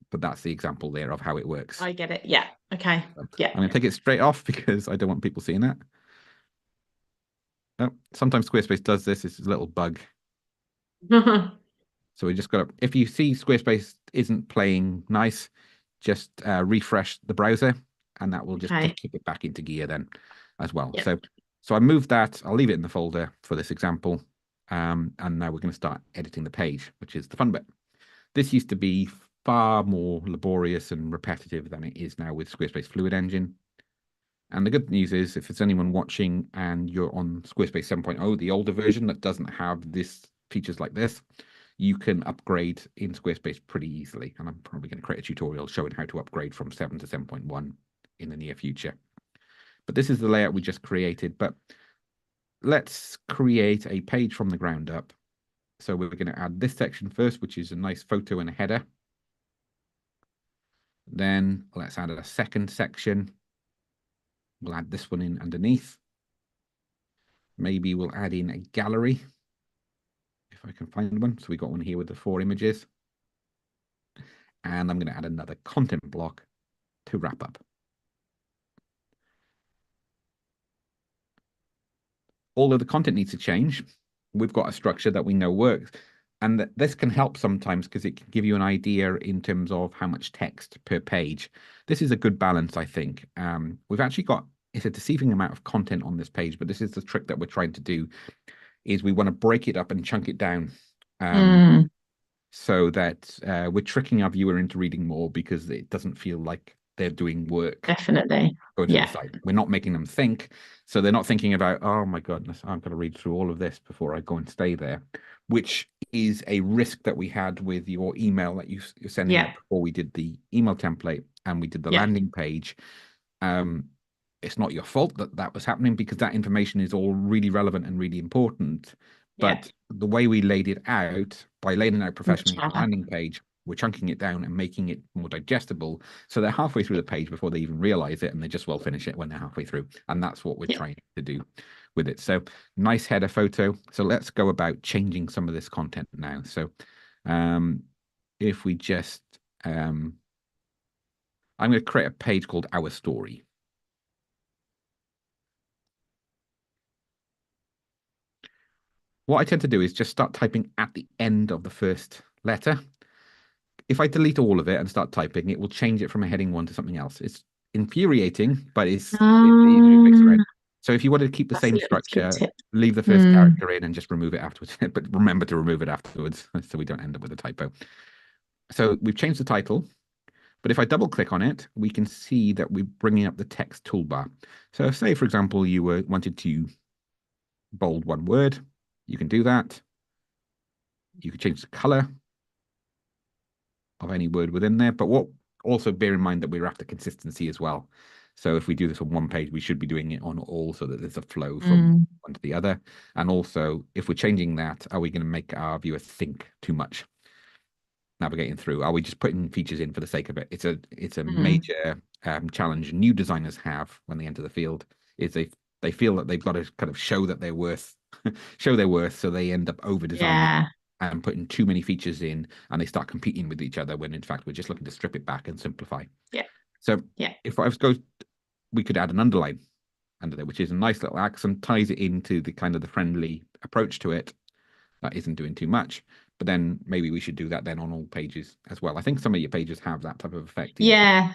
But that's the example there of how it works. I get it. Yeah. Okay. So Yeah. I'm going to take it straight off because I don't want people seeing that. Oh, sometimes Squarespace does this. It's a little bug. So we just got to, if you see Squarespace isn't playing nice, just refresh the browser and that will just Okay. kick it back into gear then as well. Yeah. So I moved that. I'll leave it in the folder for this example. And now we're going to start editing the page, which is the fun bit. This used to be far more laborious and repetitive than it is now with Squarespace Fluid Engine. And the good news is, if there's anyone watching and you're on Squarespace 7.0, the older version that doesn't have this features like this, you can upgrade in Squarespace pretty easily. And I'm probably going to create a tutorial showing how to upgrade from 7 to 7.1 in the near future. But this is the layout we just created. But let's create a page from the ground up. So we're going to add this section first, which is a nice photo and a header. Then let's add a second section. We'll add this one in underneath. Maybe we'll add in a gallery if I can find one. So we got one here with the 4 images. And I'm going to add another content block to wrap up. All of the content needs to change. We've got a structure that we know works. And this can help sometimes because it can give you an idea in terms of how much text per page. This is a good balance, I think. We've actually got, it's a deceiving amount of content on this page, but this is the trick that we're trying to do, is we want to break it up and chunk it down. Mm, So that we're tricking our viewer into reading more because it doesn't feel like they're doing work definitely. going to the Yeah. site. We're not making them think. So they're not thinking about, oh my goodness, I'm going to read through all of this before I go and stay there, which is a risk that we had with your email that you're sending Yeah. out before we did the email template and we did the Yeah. landing page. It's not your fault that that was happening because that information is all really relevant and really important. Yeah. But the way we laid it out, by laying it out Much professionally on a better. landing page, we're chunking it down and making it more digestible. So they're halfway through the page before they even realize it, and they just will finish it when they're halfway through. And that's what we're Yeah. trying to do with it. So nice header photo. So let's go about changing some of this content now. So if we just, I'm going to create a page called Our Story. What I tend to do is just start typing at the end of the first letter. If I delete all of it and start typing, it will change it from a heading 1 to something else. It's infuriating, but it's easy to fix Um, around. So if you wanted to keep the that's a same little good structure, tip. leave the first Mm, character in and just remove it afterwards. But remember to remove it afterwards so we don't end up with a typo. So we've changed the title, but if I double click on it, we can see that we're bringing up the text toolbar. So say, for example, you wanted to bold one word, you can do that. You can change the color of any word within there. But what also bear in mind that we're after consistency as well. So if we do this on one page, we should be doing it on all so that there's a flow from mm, one to the other. And also, if we're changing that, are we going to make our viewer think too much navigating through? Are we just putting features in for the sake of it? It's a mm. major challenge new designers have when they enter the field. Is they feel that they've got to kind of show that they're worth show their worth, so they end up over designing Yeah. and putting too many features in, and they start competing with each other when in fact we're just looking to strip it back and simplify. Yeah. So Yeah. if I was go, we could add an underline under there, which is a nice little accent, ties it into the kind of the friendly approach to it. That isn't doing too much, but then maybe we should do that then on all pages as well. I think some of your pages have that type of effect Yeah.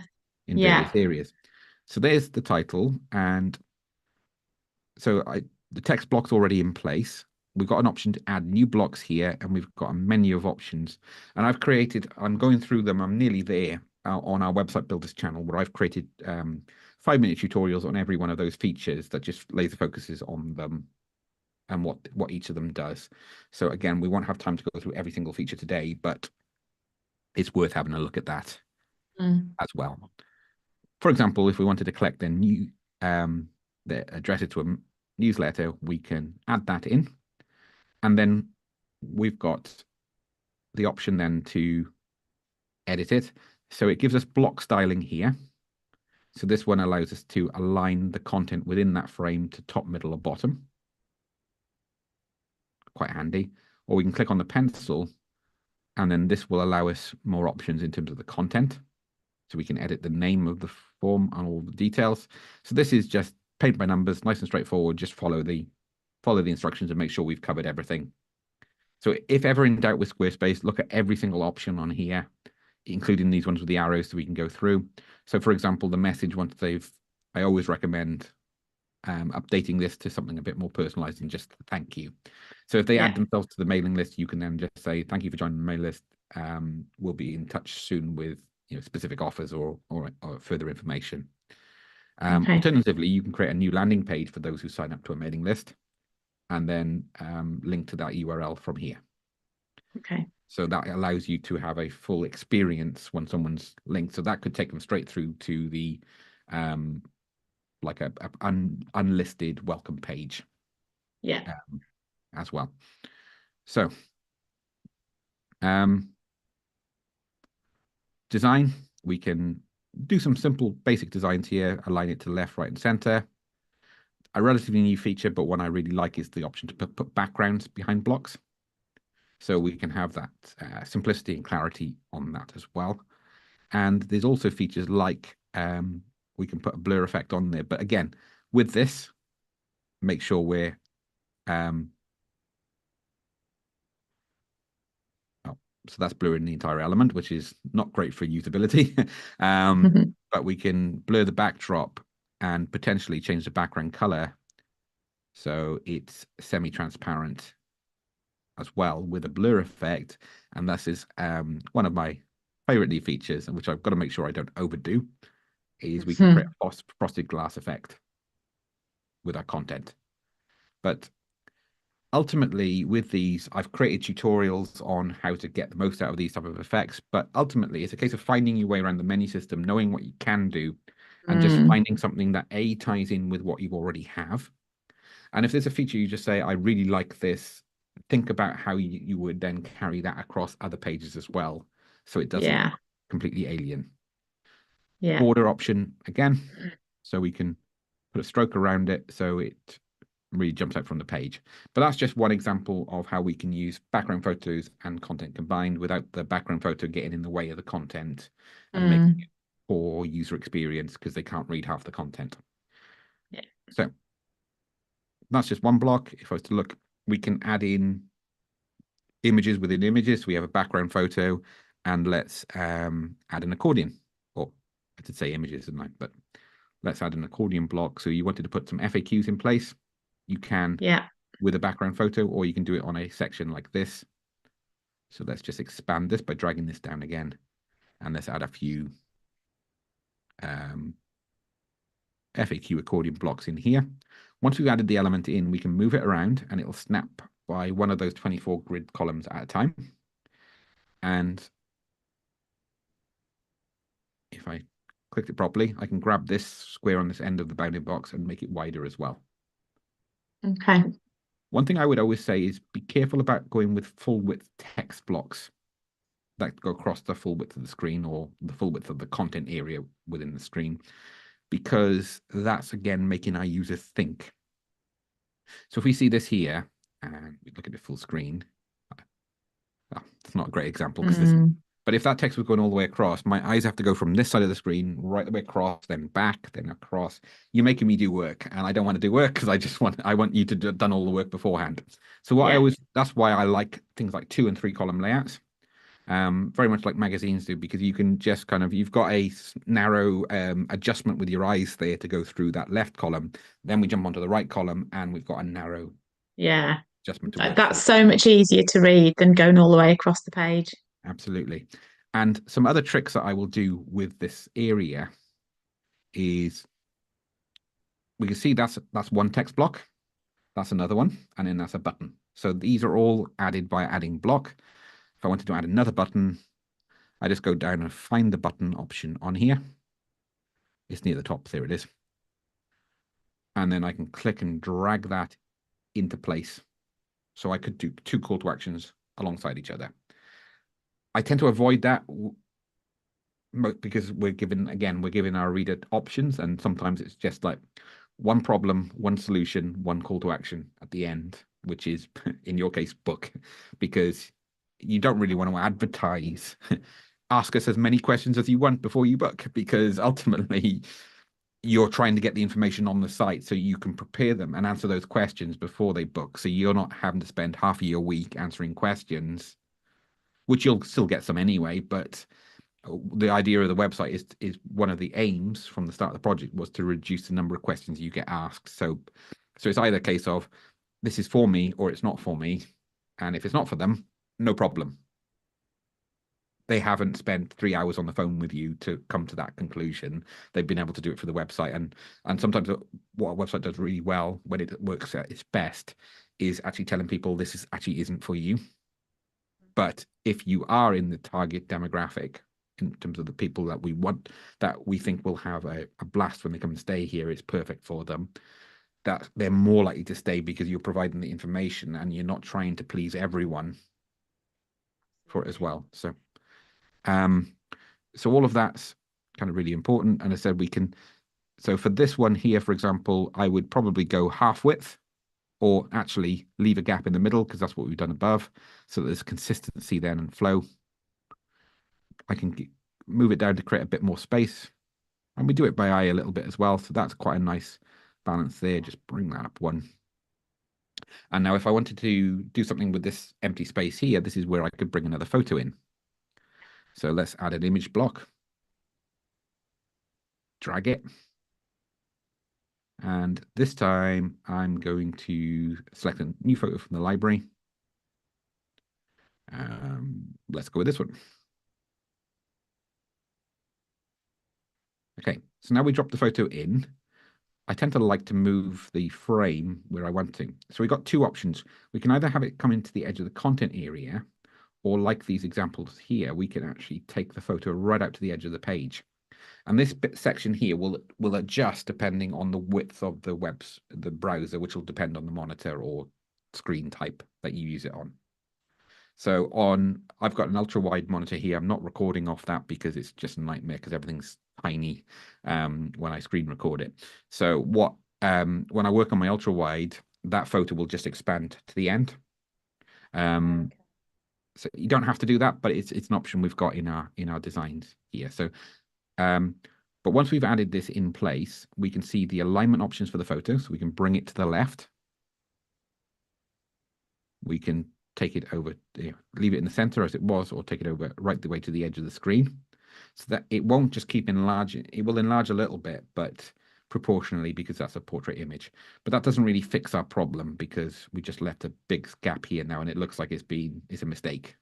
in Yeah. various areas. So there's the title, and the text block's already in place. We've got an option to add new blocks here, and we've got a menu of options. And I'm going through them, I'm nearly there on our website builders channel, where I've created 5-minute tutorials on every one of those features that just laser focuses on them and what each of them does. So again, we won't have time to go through every single feature today, but it's worth having a look at that as well. For example, if we wanted to collect the address it to a newsletter, we can add that in, and then we've got the option then to edit it. So it gives us block styling here. So this one allows us to align the content within that frame to top, middle, or bottom. Quite handy. Or we can click on the pencil, and then this will allow us more options in terms of the content. So we can edit the name of the form and all the details. So this is just paint by numbers, nice and straightforward. Just follow the instructions and make sure we've covered everything. So if ever in doubt with Squarespace, look at every single option on here, including these ones with the arrows so we can go through. So for example, the message, I always recommend updating this to something a bit more personalized than just thank you. So if they add themselves to the mailing list, you can then just say, thank you for joining the mailing list. We'll be in touch soon with specific offers or further information. Alternatively, you can create a new landing page for those who sign up to a mailing list, and then link to that URL from here. Okay. So that allows you to have a full experience when someone's linked. So that could take them straight through to the like a unlisted welcome page. Yeah. As well. So design, we can do some simple basic designs here, align it to left, right, and center. A relatively new feature, but one I really like, is the option to put backgrounds behind blocks. So we can have that simplicity and clarity on that as well. And there's also features like we can put a blur effect on there. But again, with this, make sure we're so that's blurring the entire element, which is not great for usability. But we can blur the backdrop and potentially change the background color so it's semi-transparent as well with a blur effect. And this is one of my favorite new features, which I've got to make sure I don't overdo, is we can create a frosted glass effect with our content. But ultimately, with these, I've created tutorials on how to get the most out of these type of effects. But ultimately, it's a case of finding your way around the menu system, knowing what you can do, and just finding something that ties in with what you already have. And if there's a feature you just say, I really like this, think about how you would then carry that across other pages as well, so it doesn't look completely alien. Border option again, so we can put a stroke around it so it really jumps out from the page. But that's just one example of how we can use background photos and content combined without the background photo getting in the way of the content and making it poor user experience because they can't read half the content. So that's just one block. If I was to look, we can add in images within images. So we have a background photo, and let's add an accordion. Or I did say images, didn't I? But let's add an accordion block. So you wanted to put some FAQs in place. You can with a background photo, or you can do it on a section like this. So let's just expand this by dragging this down again. And let's add a few FAQ accordion blocks in here. Once we've added the element in, we can move it around and it'll snap by one of those 24 grid columns at a time. And if I clicked it properly, I can grab this square on this end of the bounding box and make it wider as well. Okay. One thing I would always say is be careful about going with full width text blocks that go across the full width of the screen or the full width of the content area within the screen, because that's again making our users think. So if we see this here and we look at the full screen, well, it's not a great example because this, but if that text was going all the way across, my eyes have to go from this side of the screen right the way across, then back, then across. You're making me do work, and I don't want to do work because I want you to have done all the work beforehand. So what that's why I like things like 2 and 3 column layouts. very much like magazines do, because you can just kind of, you've got a narrow adjustment with your eyes there to go through that left column. Then we jump onto the right column and we've got a narrow Yeah. adjustment to Like, work that's through. so much easier to read than going all the way across the page. Absolutely. And some other tricks that I will do with this area is we can see that's one text block, that's another one, and then that's a button. So these are all added by adding block. If I wanted to add another button, I just go down and find the button option on here. It's near the top, there it is. And then I can click and drag that into place. So I could do two call to actions alongside each other. I tend to avoid that because we're giving our reader options, and sometimes it's just like one problem, one solution, one call to action at the end, which is in your case book, because you don't really want to advertise. Ask us as many questions as you want before you book, because ultimately you're trying to get the information on the site so you can prepare them and answer those questions before they book. So you're not having to spend half of your week answering questions, which you'll still get some anyway. But the idea of the website is one of the aims from the start of the project was to reduce the number of questions you get asked. So it's either a case of this is for me or it's not for me. And if it's not for them, no problem. They haven't spent 3 hours on the phone with you to come to that conclusion. They've been able to do it for the website. And sometimes what a website does really well when it works at its best is actually telling people this is actually isn't for you. But if you are in the target demographic in terms of the people that we want, that we think will have a blast when they come and stay here, it's perfect for them, that they're more likely to stay because you're providing the information and you're not trying to please everyone for it as well. Um, so all of that's kind of really important. And I said so for this one here, for example, I would probably go half width or actually leave a gap in the middle because that's what we've done above. So there's consistency then and flow. I can move it down to create a bit more space. And we do it by eye a little bit as well. So that's quite a nice balance there. Just bring that up one. And now if I wanted to do something with this empty space here, this is where I could bring another photo in. So let's add an image block. Drag it. And this time I'm going to select a new photo from the library. Let's go with this one. Okay, so now we drop the photo in. I tend to like to move the frame where I want to. So we've got two options. We can either have it come into the edge of the content area, or like these examples here, we can actually take the photo right out to the edge of the page. And this bit section here will adjust depending on the width of the browser, which will depend on the monitor or screen type that you use it on. So I've got an ultra wide monitor here. I'm not recording off that because it's just a nightmare because everything's tiny when I screen record it. So when I work on my ultra wide, that photo will just expand to the end. Okay. So you don't have to do that, but it's an option we've got in our designs here. So but once we've added this in place, we can see the alignment options for the photo. So we can bring it to the left. We can take it over, leave it in the center as it was, or take it over right the way to the edge of the screen. So that it won't just keep enlarging. It will enlarge a little bit, but proportionally because that's a portrait image. But that doesn't really fix our problem because we just left a big gap here now and it looks like it's a mistake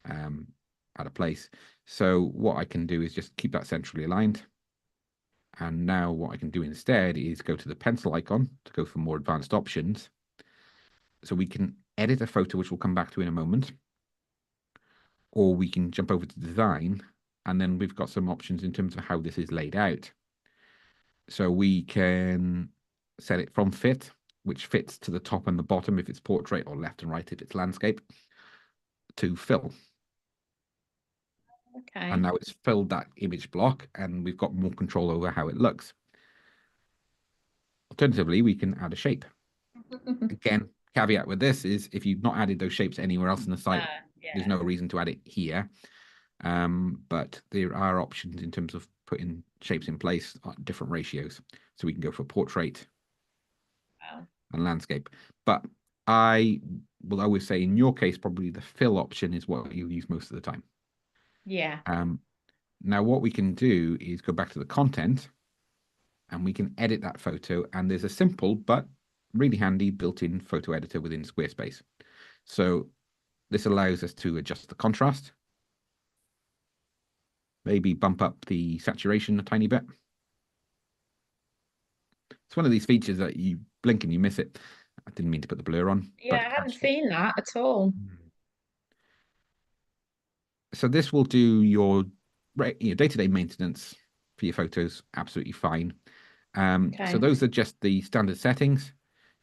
out of place. So what I can do is just keep that centrally aligned. And now what I can do instead is go to the pencil icon to go for more advanced options. So we can edit a photo, which we'll come back to in a moment, or we can jump over to design, and then we've got some options in terms of how this is laid out. So we can set it from fit, which fits to the top and the bottom if it's portrait, or left and right if it's landscape, to fill. Okay. And now it's filled that image block, and we've got more control over how it looks. Alternatively, we can add a shape. Again, caveat with this is if you've not added those shapes anywhere else in the site, there's no reason to add it here. But there are options in terms of putting shapes in place at different ratios. So we can go for portrait and landscape. But I will always say in your case, probably the fill option is what you'll use most of the time. Yeah. Now what we can do is go back to the content and we can edit that photo. And there's a simple but really handy built-in photo editor within Squarespace. So this allows us to adjust the contrast, maybe bump up the saturation a tiny bit. It's one of these features that you blink and you miss it. I didn't mean to put the blur on, Yeah, but I hadn't actually, seen that at all. so this will do your day-to-day maintenance for your photos absolutely fine. So Okay. those are just the standard settings.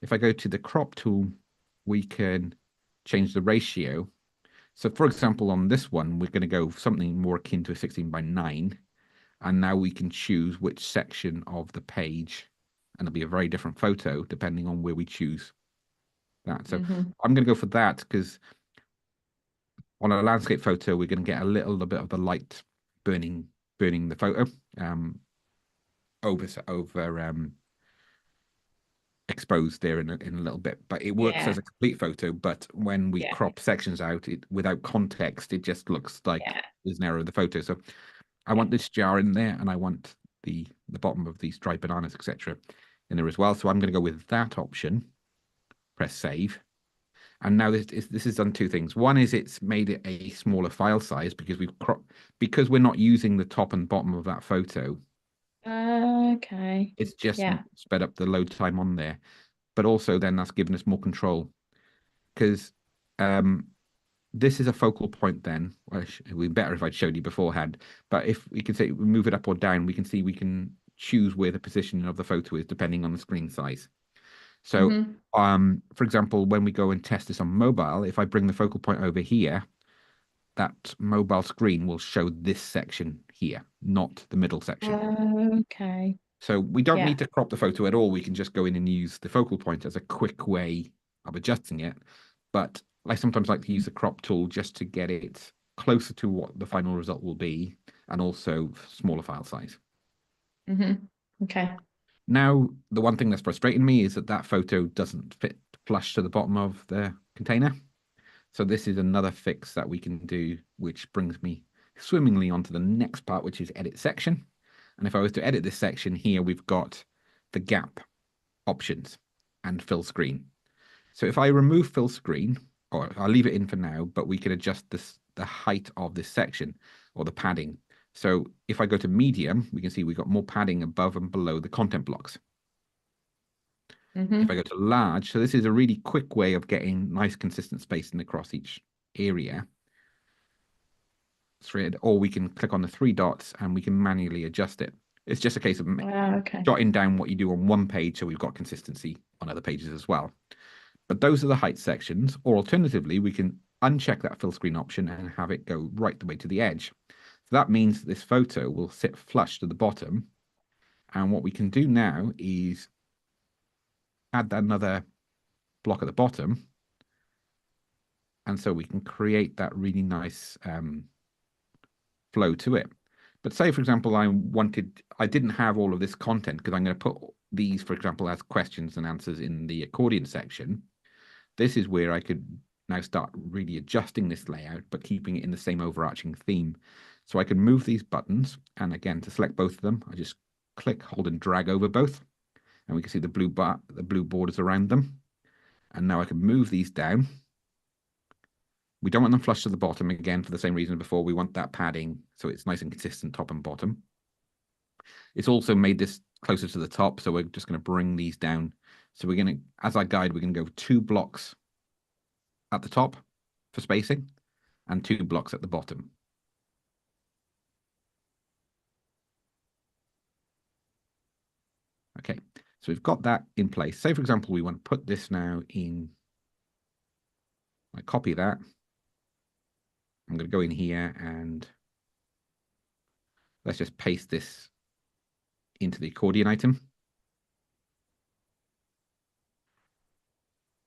If I go to the crop tool, we can change the ratio. So for example, on this one, we're going to go something more akin to a 16:9. And now we can choose which section of the page, and it'll be a very different photo depending on where we choose that. So Mm-hmm. I'm going to go for that because on a landscape photo, we're going to get a little bit of the light burning the photo over exposed there in a little bit, but it works Yeah. as a complete photo. But when we Yeah. crop sections out, it without context, it just looks like Yeah. there's an error of the photo. So I Yeah. want this jar in there, and I want the bottom of these dried bananas, etc., in there as well. So I'm going to go with that option. Press save, and now this has done two things. One is it's made it a smaller file size because because we're not using the top and bottom of that photo. Okay. It's just Yeah. sped up the load time on there, but also then that's given us more control because um, this is a focal point then. Well, it would be better if I'd showed you beforehand. But if we can say we move it up or down, we can see we can choose where the positioning of the photo is depending on the screen size. So, Mm-hmm. for example, when we go and test this on mobile, if I bring the focal point over here, that mobile screen will show this section here, not the middle section. Okay. So we don't Yeah. need to crop the photo at all. We can just go in and use the focal point as a quick way of adjusting it. But I sometimes like to use the crop tool just to get it closer to what the final result will be and also smaller file size. Mm-hmm. Okay. Now, the one thing that's frustrating me is that that photo doesn't fit flush to the bottom of the container. So this is another fix that we can do, which brings me swimmingly onto the next part, which is edit section. And if I was to edit this section here, we've got the gap options and fill screen. So if I remove fill screen, or I'll leave it in for now, but we can adjust the height of this section or the padding. So if I go to medium, we can see we've got more padding above and below the content blocks. If I Mm-hmm. go to large, so this is a really quick way of getting nice consistent spacing across each area. Thread, or we can click on the three dots and we can manually adjust it. It's just a case of Okay. jotting down what you do on one page so we've got consistency on other pages as well. But those are the height sections, or alternatively, we can uncheck that fill screen option and have it go right the way to the edge. So that means this photo will sit flush to the bottom. And what we can do now is add another block at the bottom. And so we can create that really nice flow to it. But say, for example, I didn't have all of this content because I'm going to put these, for example, as questions and answers in the accordion section. This is where I could now start really adjusting this layout, but keeping it in the same overarching theme. So I can move these buttons, and again, to select both of them, I just click, hold, and drag over both, and we can see the blue borders around them. And now I can move these down. We don't want them flush to the bottom again for the same reason before. We want that padding so it's nice and consistent top and bottom. It's also made this closer to the top, so we're just going to bring these down. So we're going to, as our guide, we're going to go 2 blocks at the top for spacing and 2 blocks at the bottom. Okay, so we've got that in place. Say, for example, we want to put this now in, I copy that. I'm going to go in here and let's just paste this into the accordion item.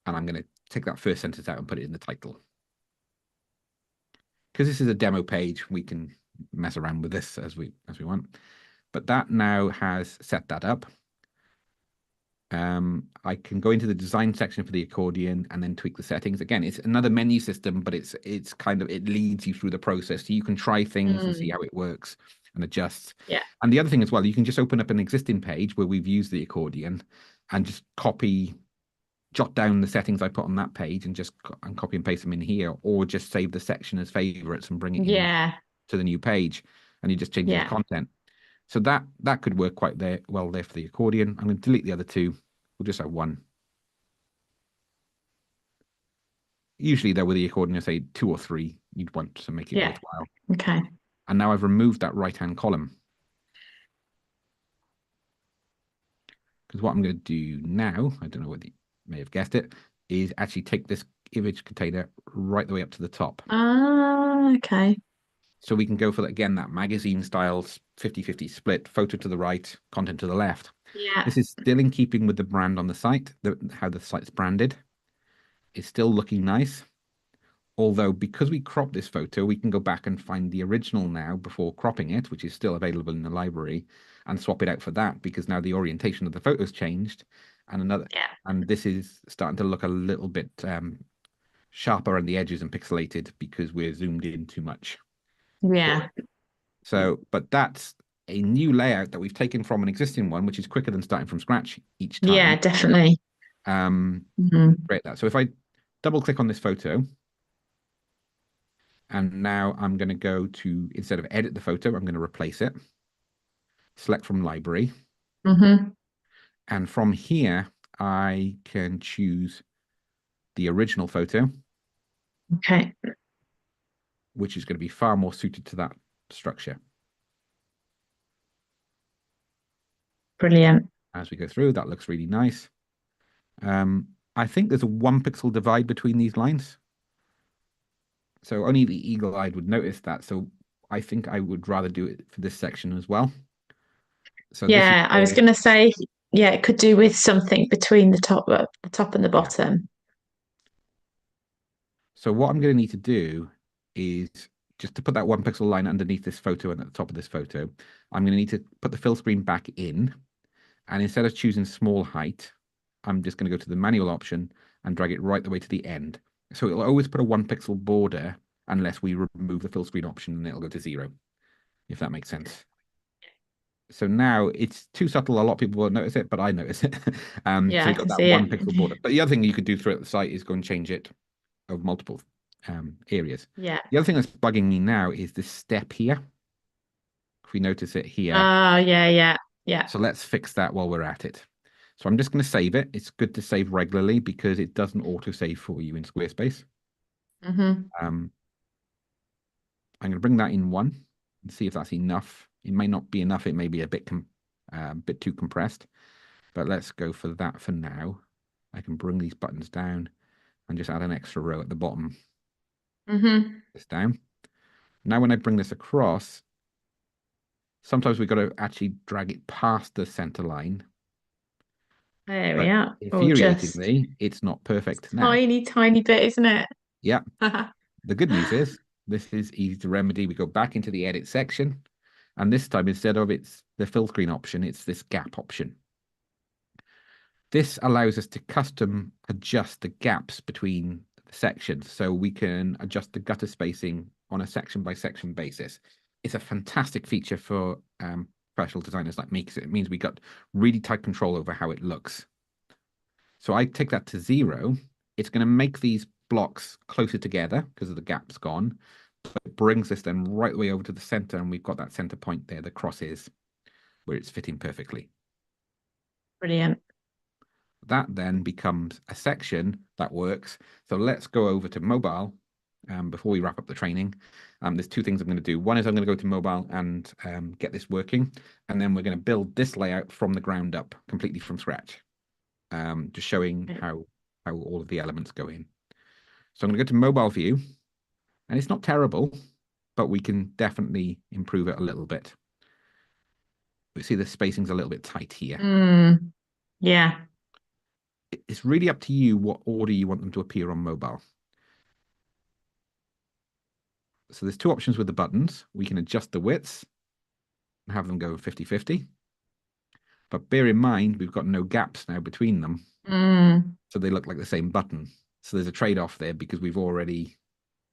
And I'm going to take that first sentence out and put it in the title. Because this is a demo page, we can mess around with this as we want. But that now has set that up. I can go into the design section for the accordion and then tweak the settings. Again, it's another menu system, but it's kind of, it leads you through the process. So you can try things and see Mm, how it works and adjust. yeah. And the other thing as well, you can just open up an existing page where we've used the accordion and just jot down the settings I put on that page and just copy and paste them in here, or just save the section as favorites and bring it in Yeah. to the new page, and you're just changing the Yeah. content. So that could work quite well there for the accordion. I'm going to delete the other two. We'll just have one. Usually, though, with the accordion, I say two or three, you'd want to make it Yeah. worthwhile. Okay. And now I've removed that right-hand column. Because what I'm going to do now, I don't know whether you may have guessed it, is actually take this image container right the way up to the top. Ah, okay. So we can go for, again, that magazine style 50-50 split, photo to the right, content to the left. Yeah. This is still in keeping with the brand on the site, how the site's branded. It's still looking nice. Although, because we cropped this photo, we can go back and find the original now before cropping it, which is still available in the library, and swap it out for that, because now the orientation of the photo's changed. Yeah. And this is starting to look a little bit sharper around the edges and pixelated because we're zoomed in too much for Yeah. it. So, but that's a new layout that we've taken from an existing one, which is quicker than starting from scratch each Yeah, time. definitely. Um, Mhm. Create that. So if I double click on this photo, and now I'm going to go to, instead of edit the photo, I'm going to replace it. Select from library. Mhm. And from here, I can choose the original photo, Okay. which is going to be far more suited to that structure. Brilliant. As we go through, that looks really nice. I think there's a 1 pixel divide between these lines. So only the eagle-eyed would notice that. So I think I would rather do it for this section as well. So this is Yeah, I was all, going to say, yeah, it could do with something between the top and the yeah. bottom. So what I'm going to need to do is just to put that 1 pixel line underneath this photo and at the top of this photo, I'm going to need to put the fill screen back in. And instead of choosing small height, I'm just going to go to the manual option and drag it right the way to the end. So it'll always put a 1 pixel border unless we remove the fill screen option, and it'll go to 0, if that makes sense. So now it's too subtle. A lot of people won't notice it, but I notice it. Yeah, So I you've got can that see it. 1 pixel border. But the other thing you could do throughout the site is go and change it of multiple areas. Yeah. The other thing that's bugging me now is this step here. If we notice it here. Oh, yeah, yeah, yeah. So let's fix that while we're at it. So I'm just going to save it. It's good to save regularly because it doesn't auto-save for you in Squarespace. Hmm. Um, I'm going to bring that in 1 and see if that's enough. It may not be enough. It may be a bit too compressed, but let's go for that for now. I can bring these buttons down and just add an extra row at the bottom. Hmm. This down. Now, when I bring this across, sometimes we've got to actually drag it past the center line, There we but are. Or just infuriatingly, it's not perfect now. tiny, tiny bit, isn't it? Yeah. The good news is this is easy to remedy. We go back into the edit section, and this time, instead of it's the fill screen option, it's this gap option. This allows us to custom adjust the gaps between the sections, so we can adjust the gutter spacing on a section by section basis. It's a fantastic feature for professional designers like me, because it means we got really tight control over how it looks. So I take that to 0. It's going to make these blocks closer together because of the gaps gone. But it brings this then right the way over to the center, and we've got that center point there, the cross is, where it's fitting perfectly. Brilliant. That then becomes a section that works. So let's go over to mobile before we wrap up the training. There's 2 things I'm going to do. One is I'm going to go to mobile and get this working. And then we're going to build this layout from the ground up, completely from scratch, just showing how all of the elements go in. So I'm going to go to mobile view, and it's not terrible, but we can definitely improve it a little bit. We see the spacing's a little bit tight here. Mm, yeah. It's really up to you what order you want them to appear on mobile. So there's 2 options with the buttons. We can adjust the widths and have them go 50-50. But bear in mind, we've got no gaps now between them. Mm, So they look like the same button. So there's a trade-off there because we've already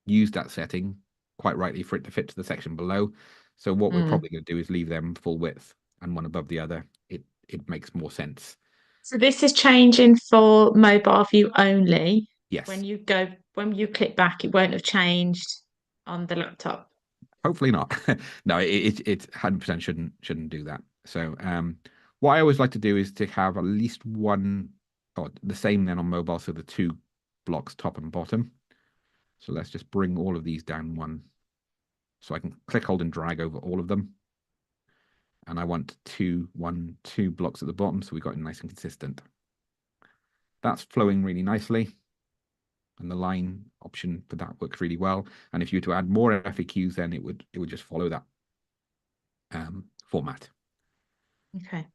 used that setting quite rightly for it to fit to the section below. So what we're mm. probably going to do is leave them full width and one above the other. It makes more sense. So this is changing for mobile view only. Yes. When you click back, it won't have changed on the laptop. Hopefully not. No, it 100% shouldn't do that. So what I always like to do is to have at least one or the same then on mobile, so the two blocks top and bottom. So let's just bring all of these down one. So I can click, hold, and drag over all of them. And I want two blocks at the bottom, so we got it nice and consistent. That's flowing really nicely. And the line option for that works really well. And if you were to add more FAQs, then it would just follow that format. Okay.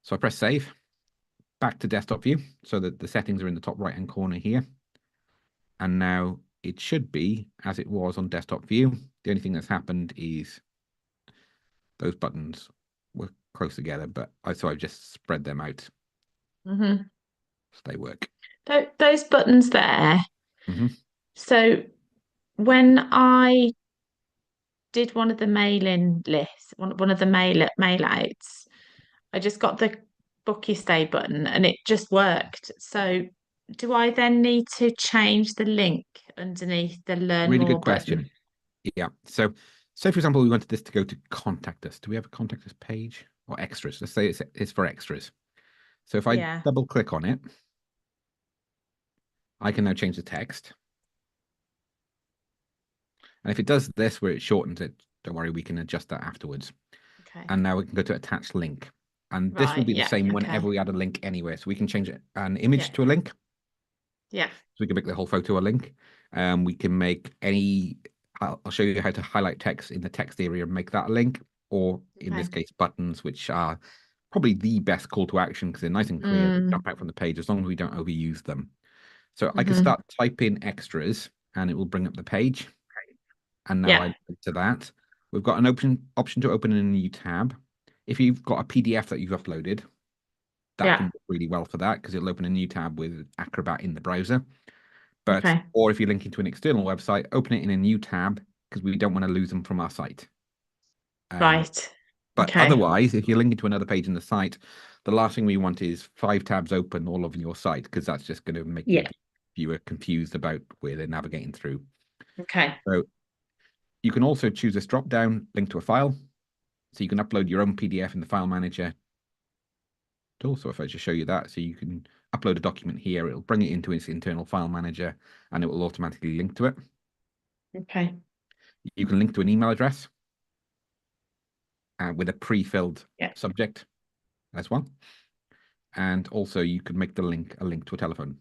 So I press save, back to desktop view, so that the settings are in the top right hand corner here. And now it should be as it was on desktop view. The only thing that's happened is those buttons were close together, but so I've just spread them out Mm-hmm. so they work. Those buttons there. Mm-hmm. So when I did one of the mailing lists, one of the mail outs, I just got the book you stay button and it just worked. So do I then need to change the link underneath the learn Really more good button? question. Yeah. So, say for example, we wanted this to go to contact us. Do we have a contact us page or extras? Let's say it's for extras. So if I Yeah. double click on it, I can now change the text. And if it does this where it shortens it, don't worry, we can adjust that afterwards. Okay. And now we can go to attach link. And this will Right. be the Yeah. same Okay. whenever we add a link anywhere. So we can change an image Yeah. to a link. Yeah. So we can make the whole photo a link. We can make any, I'll show you how to highlight text in the text area and make that a link, or in this Okay. case, buttons, which are probably the best call to action because they're nice and clear. They Mm, jump out from the page as long as we don't overuse them. So I can hmm. start typing extras and it will bring up the page. And now I Yeah. look to that. We've got an option to open in a new tab. If you've got a PDF that you've uploaded, that can Yeah. work really well for that because it'll open a new tab with Acrobat in the browser. But Okay. or if you're linking to an external website, open it in a new tab because we don't want to lose them from our site. Um, Right. but Okay. otherwise, if you're linking to another page in the site, the last thing we want is 5 tabs open all over your site because that's just going to make your Yeah. viewer confused about where they're navigating through. Okay. So you can also choose this drop down link to a file. So you can upload your own PDF in the file manager tool. So if I just show you that, so you can upload a document here, it'll bring it into its internal file manager and it will automatically link to it. Okay. You can link to an email address with a pre-filled Yeah. subject as well. And also you could make the link a link to a telephone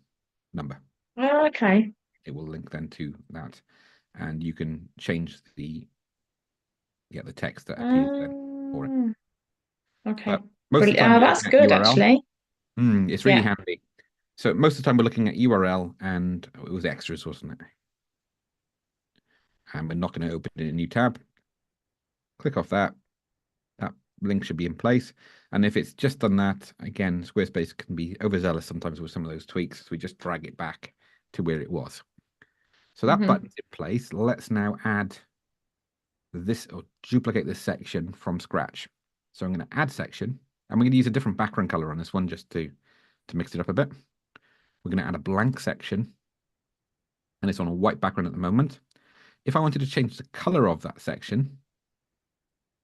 number. Oh, okay. It will link then to that. And you can change the text that appears then for it. Um, okay. But most of the Brilliant. time Oh, we're that's looking at good URL. actually. It's really Yeah. handy. So most of the time we're looking at URL and it was extras, wasn't it? And we're not going to open in a new tab. Click off that. That link should be in place. And if it's just done that, again, Squarespace can be overzealous sometimes with some of those tweaks. So we just drag it back to where it was. So that Hmm. button's in place. Let's now add this or duplicate this section from scratch. So I'm going to add section and we're going to use a different background color on this one just to mix it up a bit. We're going to add a blank section and it's on a white background at the moment. If I wanted to change the color of that section,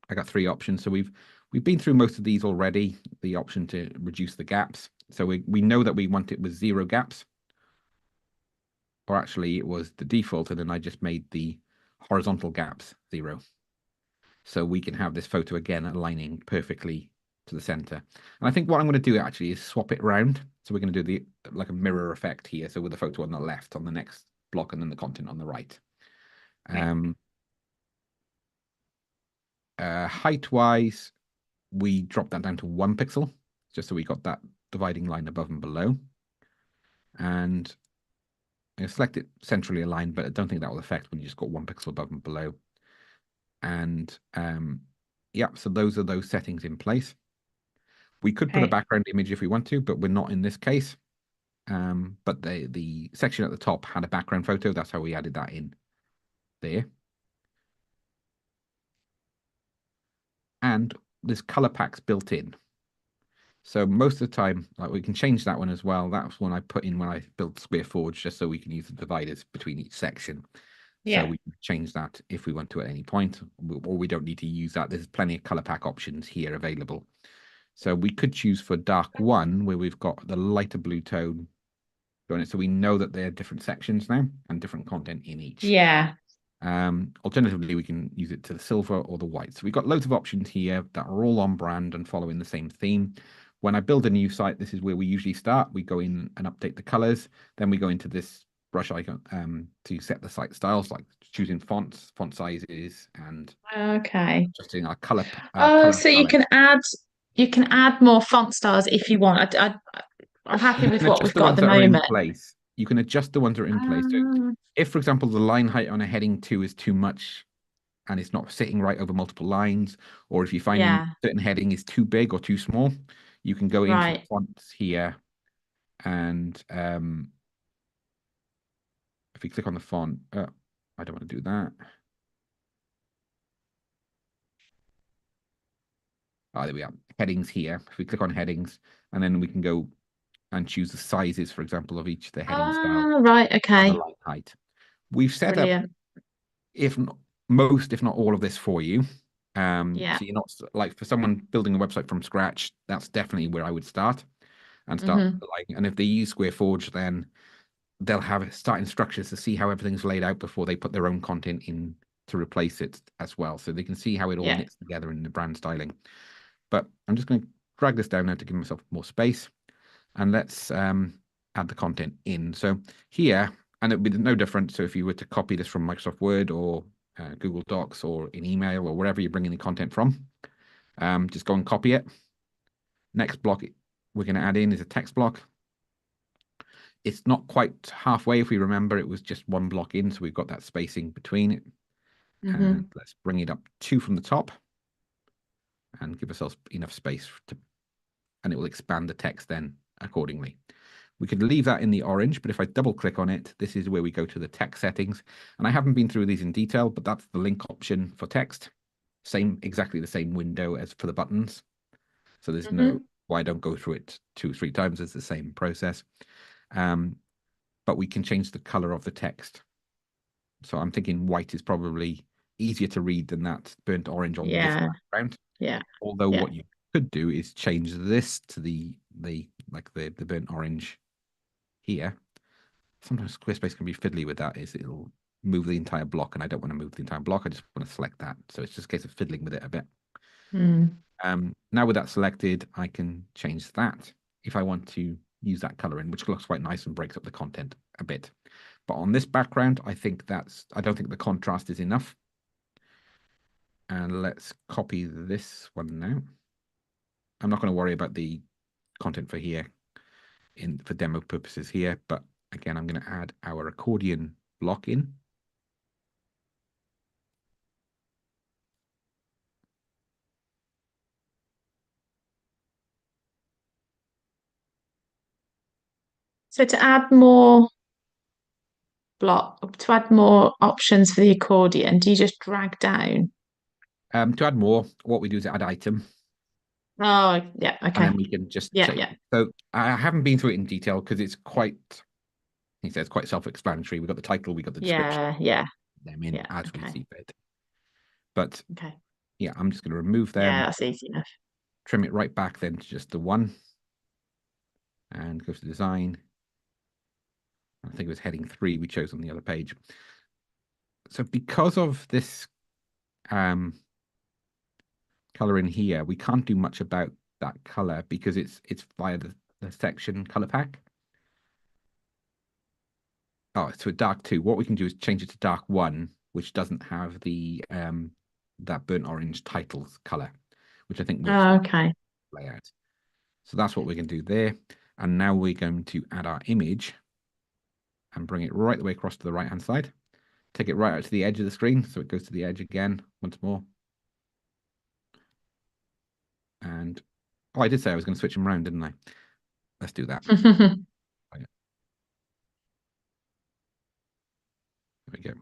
I got 3 options. So we've been through most of these already. The option to reduce the gaps. So we know that we want it with 0 gaps. Or actually it was the default and then I just made the horizontal gaps 0. So we can have this photo again aligning perfectly to the center. And I think what I'm going to do actually is swap it around. So we're going to do the like a mirror effect here. So with the photo on the left on the next block and then the content on the right. Yeah. Height wise, we dropped that down to 1 pixel, just so we got that dividing line above and below. And I select it centrally aligned, but I don't think that will affect when you just got 1 pixel above and below. And yeah, so those are those settings in place. We could put a Okay. background image if we want to, but we're not in this case. But the section at the top had a background photo. That's how we added that in there. And there's color packs built in. So most of the time, like we can change that one as well. That's one I put in when I built SquareForge, just so we can use the dividers between each section. So Yeah. we can change that if we want to at any point, or we don't need to use that. There's plenty of color pack options here available. So we could choose for dark one, where we've got the lighter blue tone on it. So we know that there are different sections now and different content in each. Yeah. Alternatively, we can use it to the silver or the white. So we've got loads of options here that are all on brand and following the same theme. When I build a new site, this is where we usually start. We go in and update the colors. Then we go into this brush icon to set the site styles, like choosing fonts, font sizes, and Okay. adjusting our color Oh, color so palette. you can add more font styles if you want. I'm happy You with can what adjust we've the got at ones the that are in moment. place. You can adjust the ones that are in place. So Ah, if, for example, the line height on a heading 2 is too much and it's not sitting right over multiple lines, or if you're finding yeah. certain heading is too big or too small, you can go into the Right. fonts here and if you click on the font, I don't want to do that. Ah, there we are. Headings here. If we click on headings, and then we can go and choose the sizes, for example, of each of the heading styles Ah, right. and the Okay. line height. We've set up Brilliant. if not, most, if not all of this for you. Yeah. So you're not like for someone building a website from scratch, that's definitely where I would start and start Mm-hmm. like. And if they use SquareForge, then they'll have starting structures to see how everything's laid out before they put their own content in to replace it as well, so they can see how it all Yeah. knits together in the brand styling. But I'm just going to drag this down now to give myself more space, and let's add the content in. So here, and it would be no different. So if you were to copy this from Microsoft Word or Google Docs or in email or wherever you're bringing the content from, just go and copy it. Next block we're going to add in is a text block. It's not quite halfway. If we remember, it was just one block in, so we've got that spacing between it. And Mm-hmm. let's bring it up 2 from the top and give ourselves enough space and it will expand the text then accordingly. We could leave that in the orange, but if I double click on it, this is where we go to the text settings. And I haven't been through these in detail, but that's the link option for text. Exactly the same window as for the buttons. So there's no, Mm-hmm. why don't go through it 2 or 3 times. It's the same process. But we can change the color of the text. So I'm thinking white is probably easier to read than that burnt orange on this Yeah. background. Yeah. Although Yeah. what you could do is change this to the burnt orange here. Sometimes Squarespace can be fiddly with that. Is it'll move the entire block, and I don't want to move the entire block. I just want to select that. So it's just a case of fiddling with it a bit. Mm. Now with that selected, I can change that if I want to use that color in, which looks quite nice and breaks up the content a bit. But on this background, I don't think the contrast is enough. And let's copy this one now. I'm not going to worry about the content for here for demo purposes here, but again, I'm going to add our accordion block in. So to add more options for the accordion, do you just drag down? To add more, what we do is add item, Oh, yeah. and Okay. then we can just Yeah. say. Yeah. So I haven't been through it in detail because it's quite, he says, quite self-explanatory. We've got the title, we've got the description, Yeah. Yeah. them in Yeah. as we Okay. see fit. But Okay. yeah, I'm just going to remove Yeah, them, that's easy enough. trim it right back then to just the one, and go to design. I think it was heading 3 we chose on the other page. So because of this color in here, we can't do much about that color because it's via the section color pack. Oh, it's a dark 2. What we can do is change it to dark 1, which doesn't have the that burnt orange titles color, which I think works Oh, for okay. layout. So that's what we're going to do there. And now we're going to add our image and bring it right the way across to the right hand side. Take it right out to the edge of the screen, so it goes to the edge again once more. And Oh, I did say I was going to switch them around, didn't I? Let's do that. There we go.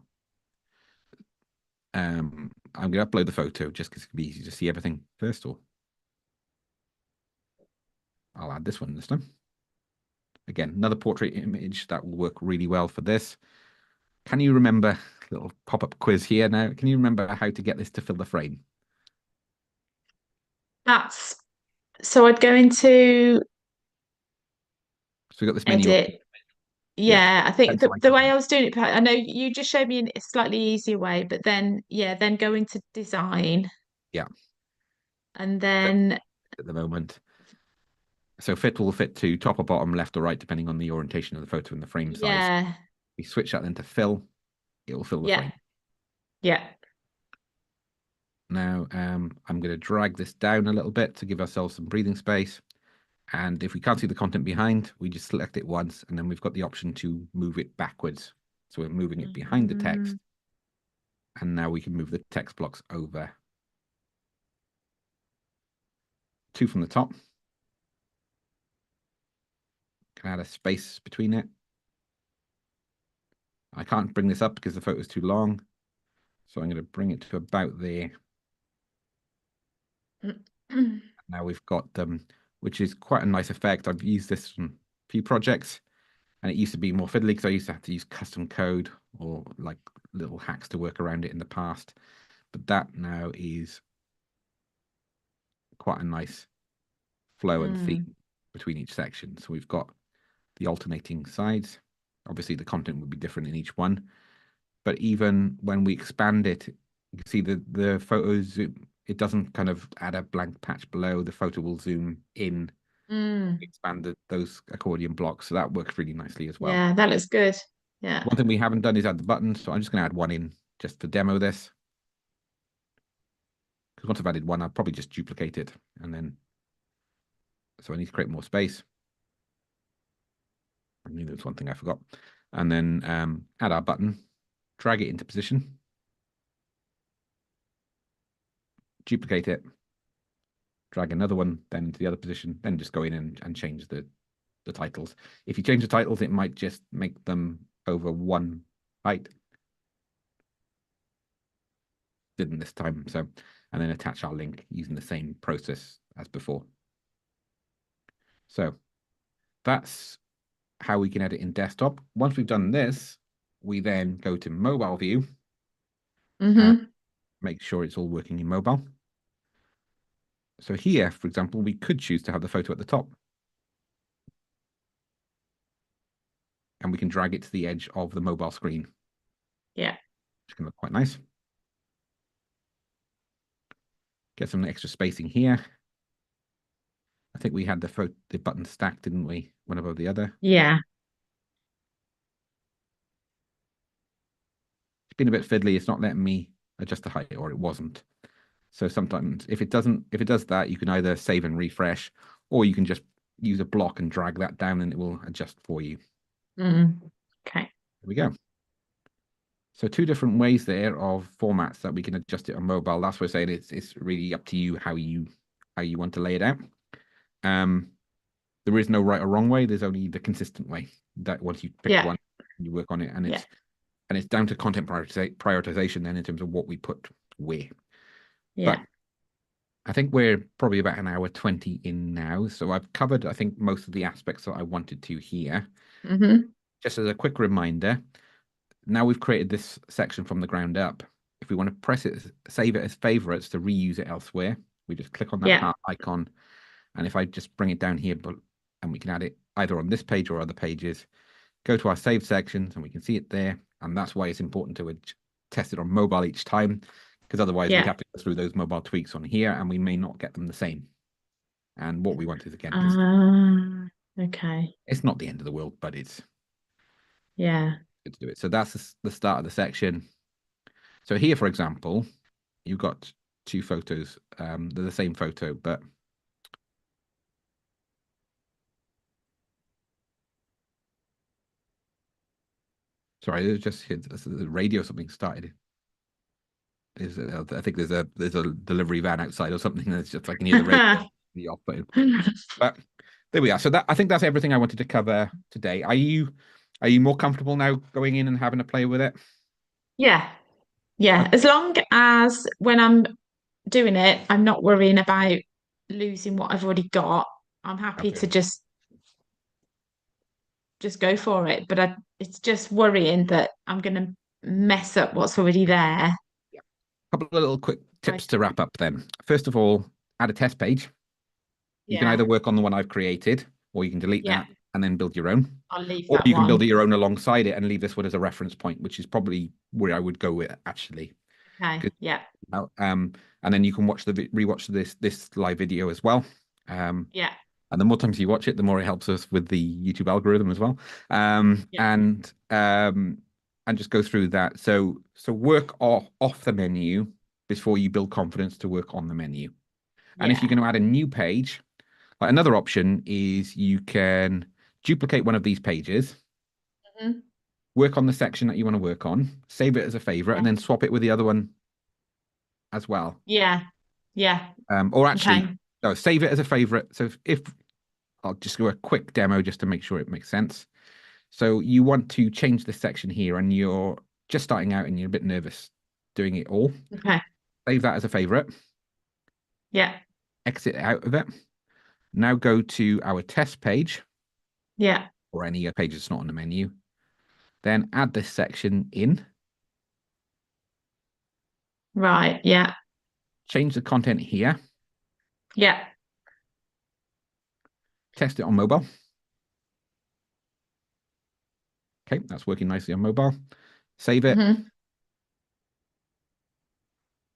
I'm going to upload the photo just because it can be easy to see everything first, or I'll add this one this time. Again, another portrait image that will work really well for this. Can you remember, little pop-up quiz here now, can you remember how to get this to fill the frame? That's so I'd go into So we've got this menu. edit. Yeah. Yeah, I think Pencil the way icon. I was doing it, I know you just showed me a slightly easier way, but then yeah, then go into design Yeah. and Set then at the moment. So fit will fit to top or bottom, left or right, depending on the orientation of the photo and the frame size. yeah, We switch that then to fill. It will fill the yeah, frame. yeah. Now, I'm going to drag this down a little bit to give ourselves some breathing space. And if we can't see the content behind, we just select it once, and then we've got the option to move it backwards. So we're moving it behind the text, Mm, and now we can move the text blocks over. Two from the top. Can add a space between it. I can't bring this up because the photo is too long. So I'm going to bring it to about there. Now we've got them, which is quite a nice effect. I've used this in a few projects, and it used to be more fiddly because I used to have to use custom code or like little hacks to work around it in the past. But that now is quite a nice flow and mm, theme between each section. So we've got the alternating sides. Obviously, the content would be different in each one, but even when we expand it, you can see the photo zoom. It doesn't kind of add a blank patch below. The photo will zoom in, mm. expand those accordion blocks. So that works really nicely as well. Yeah, that looks good. Yeah. One thing we haven't done is add the buttons. So I'm just going to add one in just to demo this. Because once I've added one, I'll probably just duplicate it. And then, so I need to create more space. I knew there was one thing I forgot. And then add our button, drag it into position, duplicate it, drag another one, then into the other position, then just go in and change the titles. If you change the titles, it might just make them over one height. Didn't this time. So, and then attach our link using the same process as before. So that's how we can edit in desktop. Once we've done this, we then go to mobile view and Mm-hmm. make sure it's all working in mobile. So here, for example, we could choose to have the photo at the top. And we can drag it to the edge of the mobile screen. Yeah. Which can look quite nice. Get some extra spacing here. I think we had the button stacked, didn't we? One above the other. Yeah. It's been a bit fiddly. It's not letting me adjust the height, or it wasn't. So sometimes if it does that, you can either save and refresh, or you can just use a block and drag that down and it will adjust for you. Mm. Okay. There we go. So two different ways there of formats that we can adjust it on mobile. That's why I saying it's really up to you how you want to lay it out. There is no right or wrong way. There's only the consistent way. That once you pick Yeah. one, you work on it, and Yeah. it's down to content prioritization then in terms of what we put where. But Yeah. I think we're probably about an hour 20 in now. So I've covered, I think, most of the aspects that I wanted to here. Mm-hmm. Just as a quick reminder, now we've created this section from the ground up. If we want to press it, save it as favorites to reuse it elsewhere, we just click on that Yeah. heart icon. And if I just bring it down here, and we can add it either on this page or other pages, go to our saved sections and we can see it there. And that's why it's important to test it on mobile each time, because otherwise we'd Yeah. have to go through those mobile tweaks on here and we may not get them the same. And what we want is, again, is Okay. it's not the end of the world, but it's Yeah. good to do it. So that's the start of the section. So here, for example, you've got two photos. They're the same photo, but sorry, there's just the radio something started. I think there's a delivery van outside or something. That's just I can hear the radio. the off button. But there we are. So that I think that's everything I wanted to cover today. Are you more comfortable now going in and having a play with it? Yeah, yeah. As long as when I'm doing it, I'm not worrying about losing what I've already got. I'm happy Okay. to just go for it. But it's just worrying that I'm going to mess up what's already there. Yeah. A couple of little quick tips Like, to wrap up then. First of all, add a test page. You can yeah, either work on the one I've created, or you can delete yeah. that and then build your own. I'll leave Or that you can build one. your own alongside it and leave this one as a reference point, which is probably where I would go with it, actually. Okay. 'Cause, Yeah, and then you can watch rewatch this live video as well. Um, yeah, and the more times you watch it, the more it helps us with the YouTube algorithm as well. yeah, And just go through that. So work off the menu before you build confidence to work on the menu. And if you're yeah. going to add a new page, like another option is you can duplicate one of these pages, Mhm. work on the section that you want to work on, save it as a favorite, and Yeah, then swap it with the other one as well. yeah, yeah. Or actually, Okay. no, save it as a favorite. So if I'll just do a quick demo just to make sure it makes sense. So you want to change this section here, and you're just starting out and you're a bit nervous doing it all. Okay. Save that as a favorite, Yeah, exit out of it. Now go to our test page yeah. or any page that's not on the menu. Then add this section in, Right. Yeah, change the content here, yeah. test it on mobile. Okay, that's working nicely on mobile. Save it. Hmm.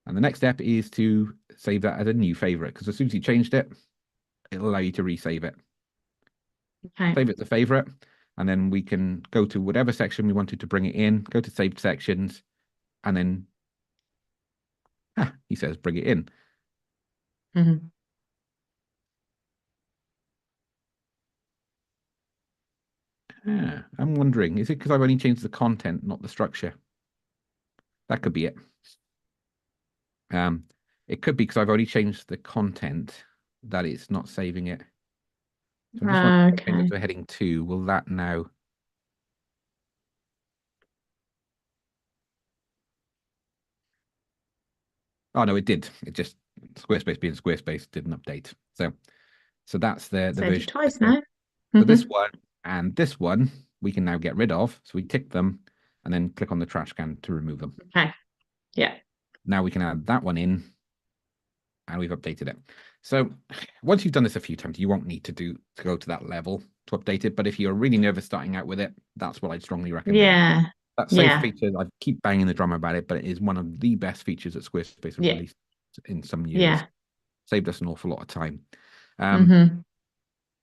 And the next step is to save that as a new favorite because as soon as you changed it, it'll allow you to resave it. Okay. Save it as a favorite. And then we can go to whatever section we wanted to bring it in, go to saved sections, and then he says bring it in. Hmm. I'm wondering, is it because I've only changed the content, not the structure? That could be it. Um, it could be because I've only changed the content that it's not saving it. So I'm just wondering if I change it Okay. to a heading 2. Will that now? Oh no, it did. It just Squarespace being Squarespace didn't update. So that's the Saved it version. twice now. So Hmm. this one and this one we can now get rid of. So we tick them and then click on the trash can to remove them. Okay. Yeah. Now we can add that one in and we've updated it. So once you've done this a few times, you won't need to go to that level to update it. But if you're really nervous starting out with it, that's what I'd strongly recommend. Yeah. That save Yeah. feature, I keep banging the drum about it, but it is one of the best features that Squarespace have Yeah. released in some years. Yeah. Saved us an awful lot of time. Um, Hmm.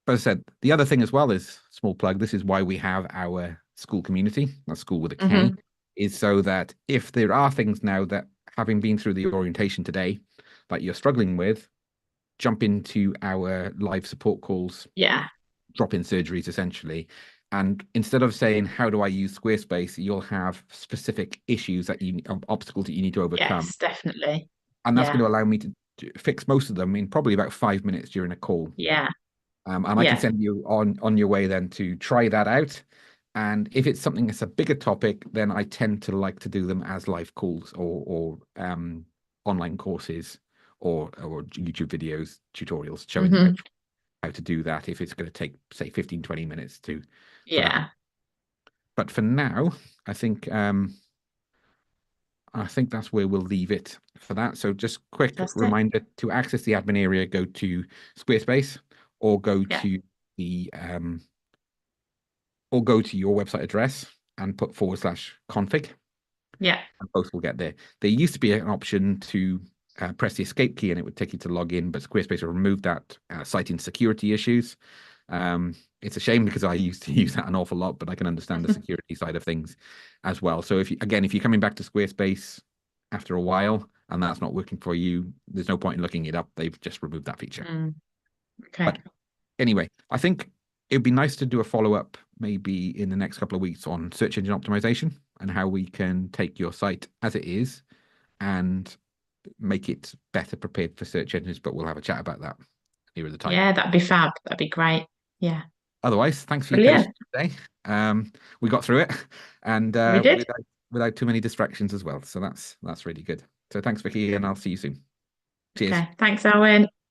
but as I said, the other thing as well is small plug. This is why we have our school community, a school with a K, Hmm. is so that if there are things now that having been through the orientation today that you're struggling with, jump into our live support calls, Yeah. drop-in surgeries essentially. And instead of saying, how do I use Squarespace, you'll have specific issues obstacles that you need to overcome. Yes, definitely. And that's going Yeah. to allow me to fix most of them in probably about 5 minutes during a call. Yeah. And I can Yeah. send you on your way then to try that out. And if it's something that's a bigger topic, then I tend to like to do them as live calls or online courses or YouTube videos, tutorials showing you Hmm. how to do that if it's going to take, say, 15, 20 minutes for that. Yeah. But for now, I think I think that's where we'll leave it for that. So just quick Fantastic. reminder to access the admin area, go to Squarespace or go Yeah. to the or go to your website address and put /config, Yeah. and both will get there. There used to be an option to press the escape key and it would take you to log in, but Squarespace have removed that, citing security issues. It's a shame because I used to use that an awful lot, but I can understand the security side of things as well. So if you're coming back to Squarespace after a while and that's not working for you, there's no point in looking it up. They've just removed that feature. Mm. Okay. But anyway, I think it'd be nice to do a follow-up maybe in the next couple of weeks on search engine optimization and how we can take your site as it is and make it better prepared for search engines, but we'll have a chat about that nearer the time. Yeah, that'd be fab. That'd be great. Yeah. Otherwise, thanks for your Brilliant. patience today. We got through it, and We did. without too many distractions as well. So that's really good. So thanks, Vicky, and I'll see you soon. Cheers. Okay. Thanks, Owen.